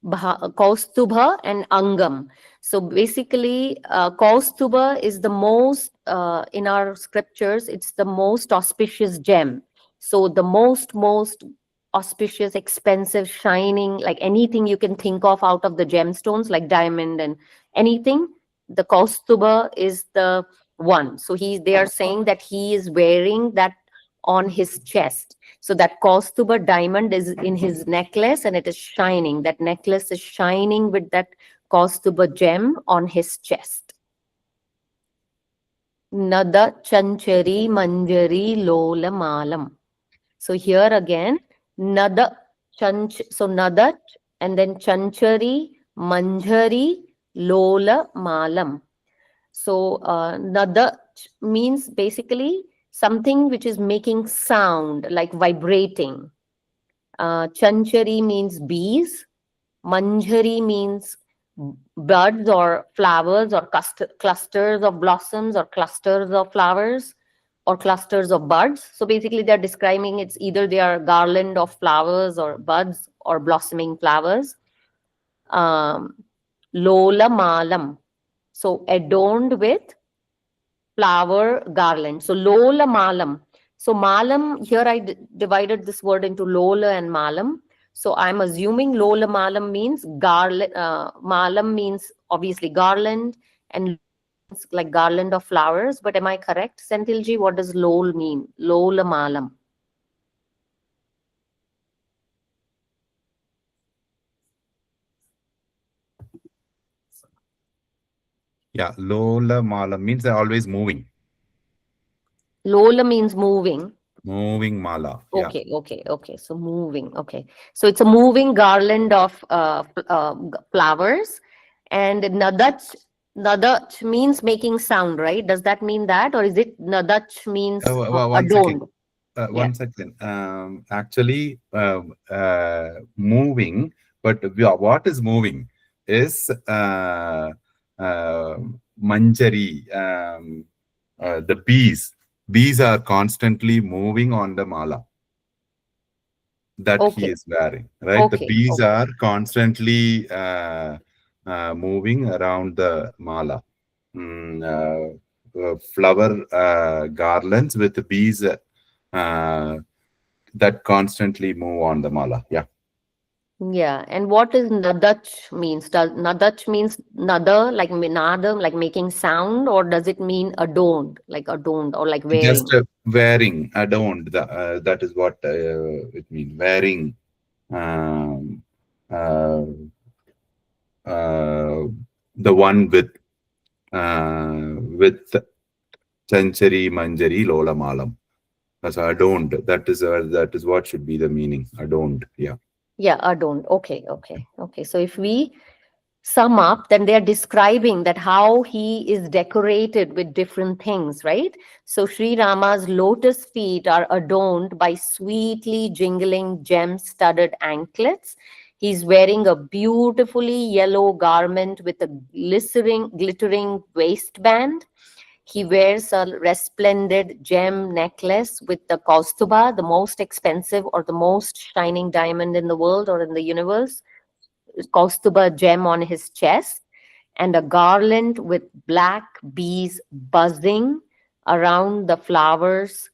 Speaker 3: Kaustubha and Angam. So basically, Kaustubha is the most, in our scriptures, it's the most auspicious gem. So the most auspicious, expensive, shining, like anything you can think of out of the gemstones, like diamond and anything, the Kaustubha is the one. So they are saying that he is wearing that on his chest. So that Kaustuba diamond is in his necklace and it is shining. That necklace is shining with that Kaustuba gem on his chest. Nada Chanchari Manjari Lola Malam. So here again, Nada Chanch, so Nada and then Chanchari Manjari Lola Malam. So Nada means basically something which is making sound, like vibrating. Chanchari means bees. Manjari means buds or flowers or clusters of blossoms or clusters of flowers or clusters of buds. So basically they're describing it's either they are garland of flowers or buds or blossoming flowers. Lola Malam. So adorned with flower garland. So Lola Malam. So Malam, here I divided this word into Lola and Malam. So I'm assuming Lola Malam means garland. Malam means obviously garland and like garland of flowers. But am I correct? Senthilji, what does Lol mean? Lola Malam.
Speaker 1: Yeah. Lola Mala means they're always moving.
Speaker 3: Lola means moving.
Speaker 1: Moving mala. Yeah.
Speaker 3: Okay, okay, okay. So moving. Okay. So it's a moving garland of flowers. And nadach means making sound, right? Does that mean that? Or is it nadach means
Speaker 1: One
Speaker 3: adorned?
Speaker 1: second.
Speaker 3: Yeah.
Speaker 1: One second. Actually, moving, but what is moving is manjari. The bees. Bees are constantly moving on the mala that he
Speaker 3: Okay.
Speaker 1: is wearing, right? The
Speaker 3: Okay.
Speaker 1: bees
Speaker 3: Okay.
Speaker 1: are constantly moving around the mala. Flower garlands with the bees that constantly move on the mala. Yeah.
Speaker 3: Yeah, and what is nadach means? Does nadach means nada, like nada, like making sound, or does it mean adorned, or like
Speaker 1: Just
Speaker 3: wearing?
Speaker 1: wearing, adorned. That is what it means. Wearing. Um, uh, the one with Chanchari, Manjari, Lola Malam. That's adorned. That is what should be the meaning. Adorned. Yeah.
Speaker 3: Yeah, adorned. Okay, okay, okay. So if we sum up, then they are describing that how he is decorated with different things, right? So Sri Rama's lotus feet are adorned by sweetly jingling gem-studded anklets. He's wearing a beautifully yellow garment with a glittering waistband. He wears a resplendent gem necklace with the kaustuba, the most expensive or the most shining diamond in the world or in the universe, kaustuba gem on his chest, and a garland with black bees buzzing around the flowers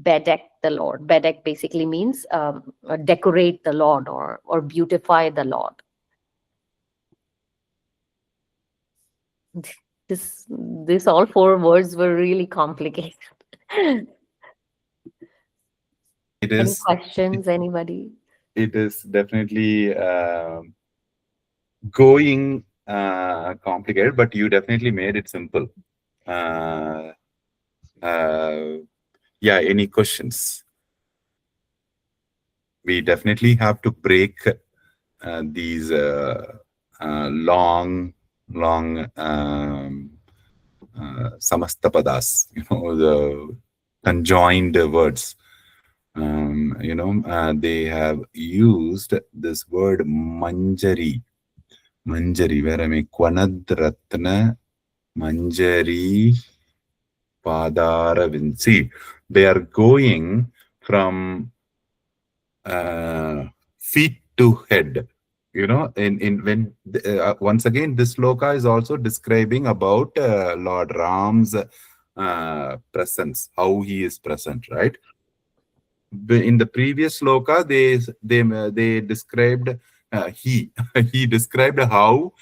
Speaker 3: bedeck the Lord. Bedeck basically means decorate the Lord or beautify the Lord. This all four words were really complicated.
Speaker 1: It
Speaker 3: Any
Speaker 1: is.
Speaker 3: questions, anybody?
Speaker 1: It is definitely going complicated, but you definitely made it simple. Uh, yeah. Any questions? We definitely have to break these long samastapadas, the conjoined words. They have used this word manjari. Manjari, where I mean Kwanadratna Manjari Padara Vinci. They are going from feet to head. In when once again, this sloka is also describing about Lord Ram's presence, how he is present, right? In the previous sloka, they described he he described how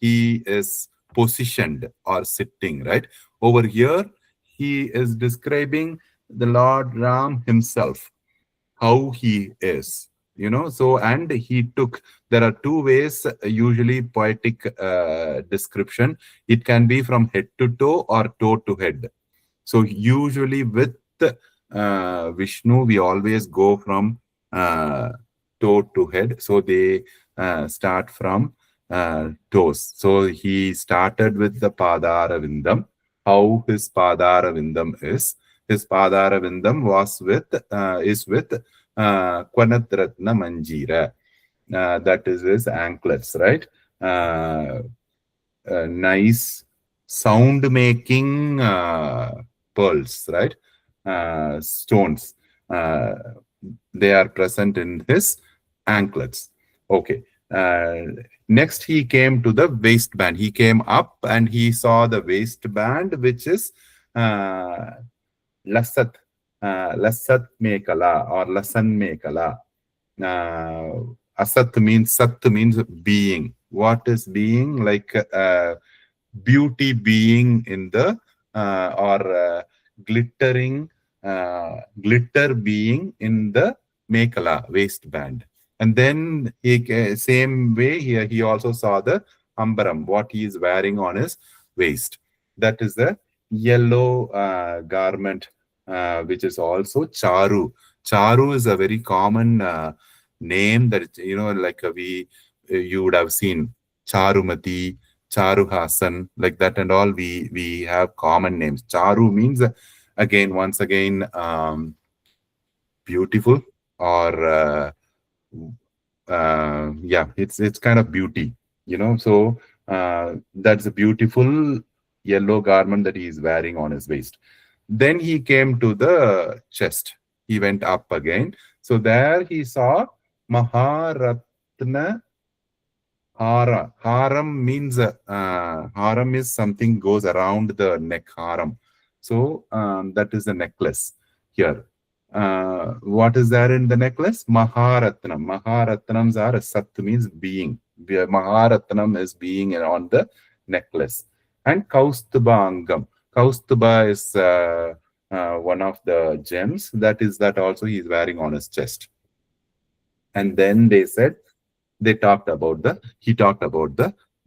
Speaker 1: he is positioned or sitting, right? Over here, he is describing the Lord Ram himself, how he is. So, and he took, there are two ways, usually poetic description. It can be from head to toe or toe to head. So usually with Vishnu, we always go from toe to head. So they start from toes. So he started with the Padara Vindam. How his Padara Vindam is. His Padara Vindam is with Kwanatratna Manjira. That is his anklets, right? Nice sound making pearls, right? Stones. They are present in his anklets. Okay. Next, he came to the waistband. He came up and he saw the waistband, which is Lasat Mekala or Lasan Mekala. Asat means, Sat means being. What is being? Like beauty being in the glittering glitter being in the Mekala waistband. And then same way here he also saw the ambaram, what he is wearing on his waist. That is the yellow garment, which is also charu. Charu is a very common name that like you would have seen Charumati, Charu Hasan, like that, and all. We have common names. Charu means once again beautiful, or yeah, it's kind of beauty, So that's a beautiful yellow garment that he is wearing on his waist. Then he came to the chest. He went up again. So there he saw Maharatna Hara. Haram means haram is something goes around the neck. Haram. So that is the necklace here. what is there in the necklace? Maharatnam. Maharatnams are Sat means being. Maharatnam is being on the necklace. And Kaustubangam. Kaustuba is one of the gems. That is that also he is wearing on his chest. And then they said, he talked about the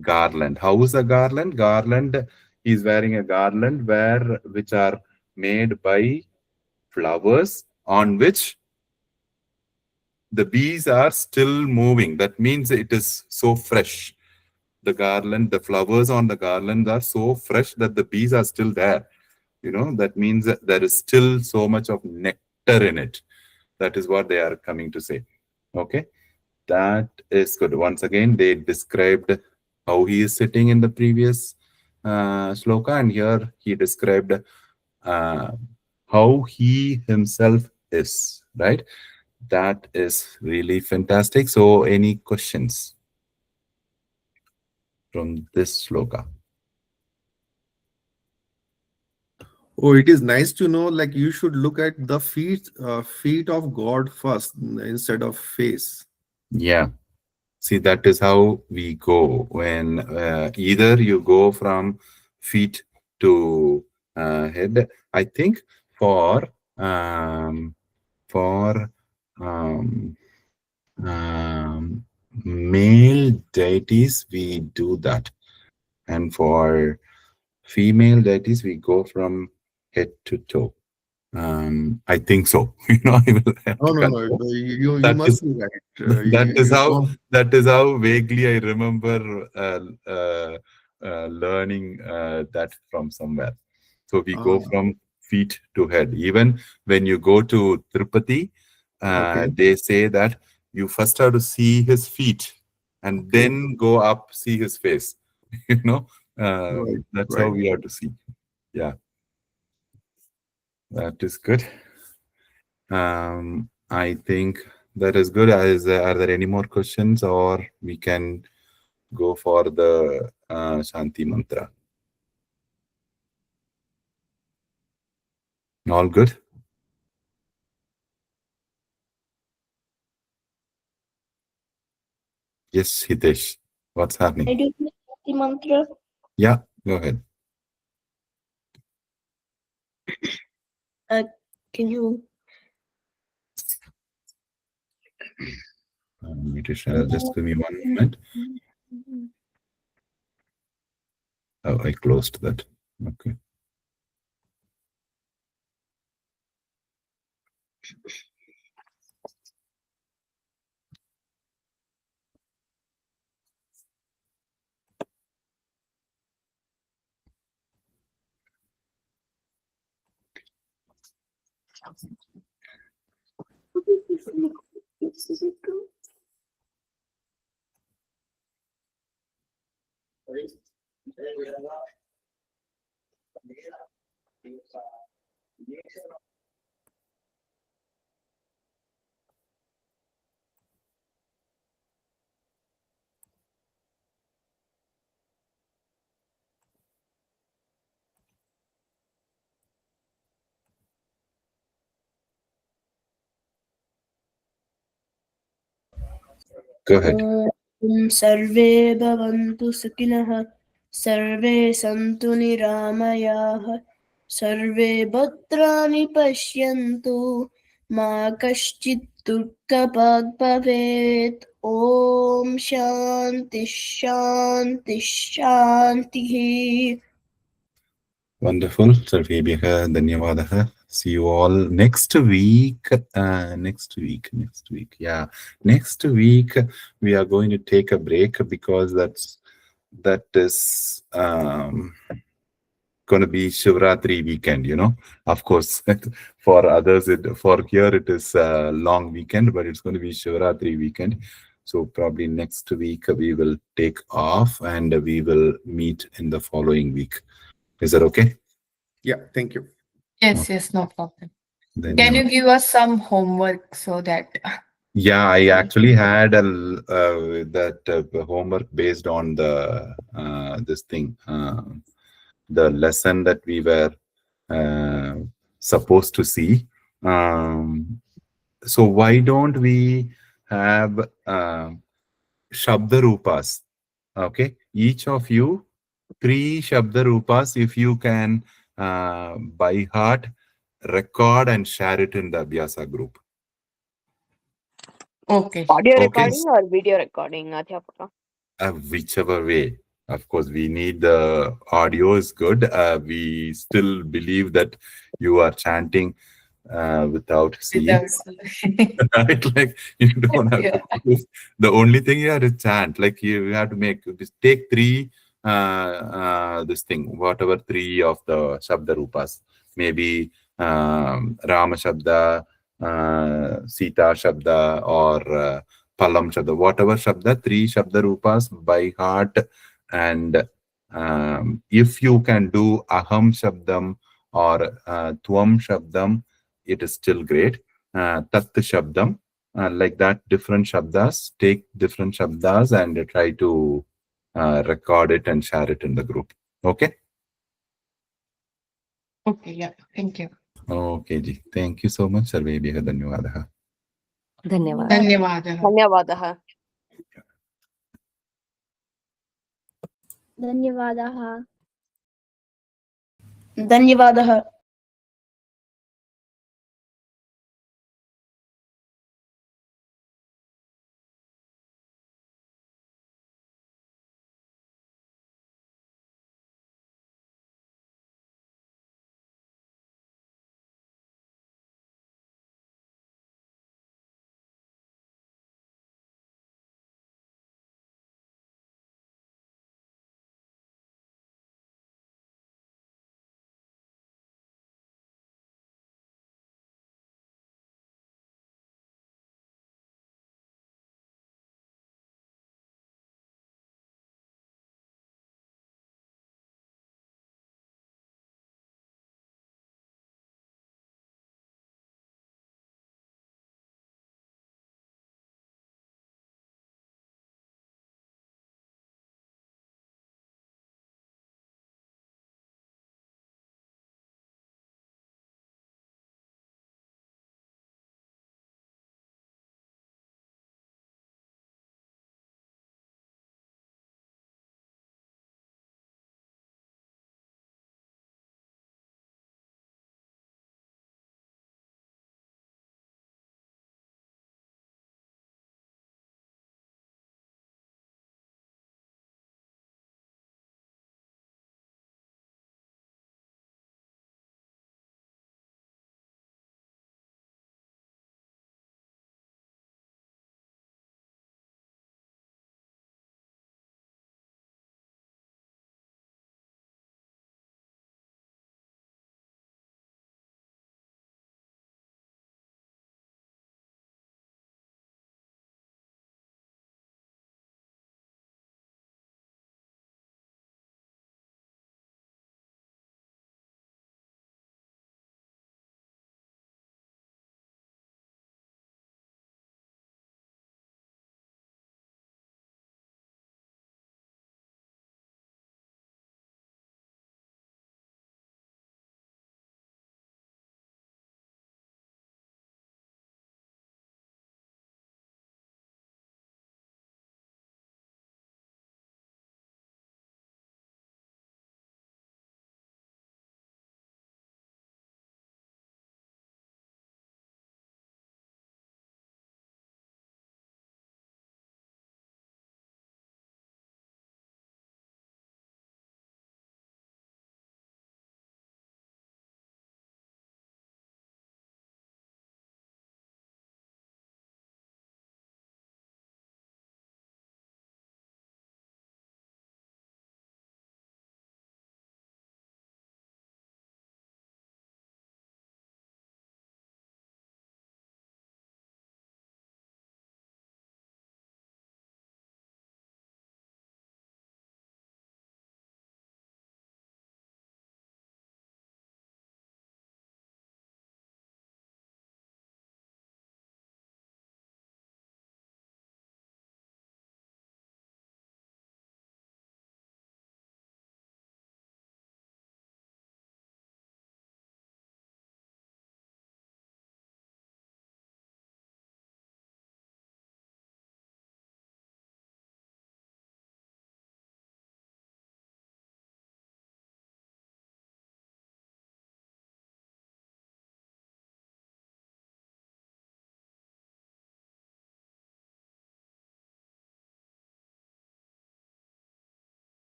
Speaker 1: garland. How is a garland? Garland, he is wearing a garland which are made by flowers on which the bees are still moving. That means it is so fresh. The garland, the flowers on the garland are so fresh that the bees are still there. That means that there is still so much of nectar in it. That is what they are coming to say. Okay, that is good. Once again, they described how he is sitting in the previous shloka, and here he described how he himself is, right? That is really fantastic. So any questions from this shloka?
Speaker 4: Oh, it is nice to know, like you should look at the feet of God first instead of face.
Speaker 1: Yeah. See, that is how we go when either you go from feet to head. I think for um, male deities we do that, and for female deities we go from head to toe. I think so. I will have
Speaker 4: No,
Speaker 1: to
Speaker 4: no, no.
Speaker 1: confirm.
Speaker 4: You
Speaker 1: That
Speaker 4: must
Speaker 1: is
Speaker 4: be right.
Speaker 1: that is how vaguely I remember learning that from somewhere. So we go from feet to head. Even when you go to Tirupati,
Speaker 4: Okay.
Speaker 1: they say that you first have to see his feet and then go up, see his face. That's how
Speaker 4: right.
Speaker 1: we have to see. Yeah, that is good. I think that is good. Are there any more questions, or we can go for the Shanti mantra? All good? Yes, Hitesh. What's
Speaker 2: I
Speaker 1: happening?
Speaker 2: do the mantra.
Speaker 1: Yeah, go ahead.
Speaker 2: Can you?
Speaker 1: Just give me 1 moment. Oh, I closed that. Okay. Go ahead.
Speaker 2: सर्वे भवन्तु सुखिनः सर्वे सन्तु निरामयाः सर्वे भद्राणि पश्यन्तु मा कश्चित् दुःखभाग् भवेत् ॐ शान्ति शान्ति शान्तिः.
Speaker 1: Wonderful. Sarvebhyah dhanyavadaha. See you all next week. Next week. Yeah. Next week, we are going to take a break because that is going to be Shivratri weekend, Of course, for others, for here, it is a long weekend, but it's going to be Shivratri weekend. So probably next week, we will take off and we will meet in the following week. Is that okay?
Speaker 4: Yeah, thank you.
Speaker 6: Yes, yes, no problem.
Speaker 1: Then
Speaker 6: Can you give us some homework so that?
Speaker 1: Yeah, I actually had that homework based on the this thing, the lesson that we were supposed to see. So why don't we have Shabda Rupas? Okay, each of you 3 Shabda Rupas, if you can by heart, record and share it in the Abhyasa group.
Speaker 6: Okay.
Speaker 7: Audio
Speaker 1: Okay.
Speaker 7: recording or video recording, Adhyapaka?
Speaker 1: Whichever way. Of course, we need the audio is good. We still believe that you are chanting without seeing. Right? Like you don't have to prove. The only thing you have to chant. Like you have to take 3 this thing, whatever 3 of the Shabda Rupas. Maybe Rama Shabda, Sita Shabda, or Palam Shabda, whatever Shabda, 3 Shabda Rupas by heart. And if you can do Aham Shabdam or Tvam Shabdam, it is still great. Tat Shabdam, like that, different Shabdas, take different Shabdas and try to record it and share it in the group. Okay?
Speaker 6: Okay, yeah. Thank you.
Speaker 1: Okay, ji. Thank you so much. Sarvebhyah dhanyavadah.
Speaker 3: Dhanyavad.
Speaker 6: Dhanyavadah.
Speaker 7: Dhanyavadah.
Speaker 2: Dhanyavadah. Dhanyavadah.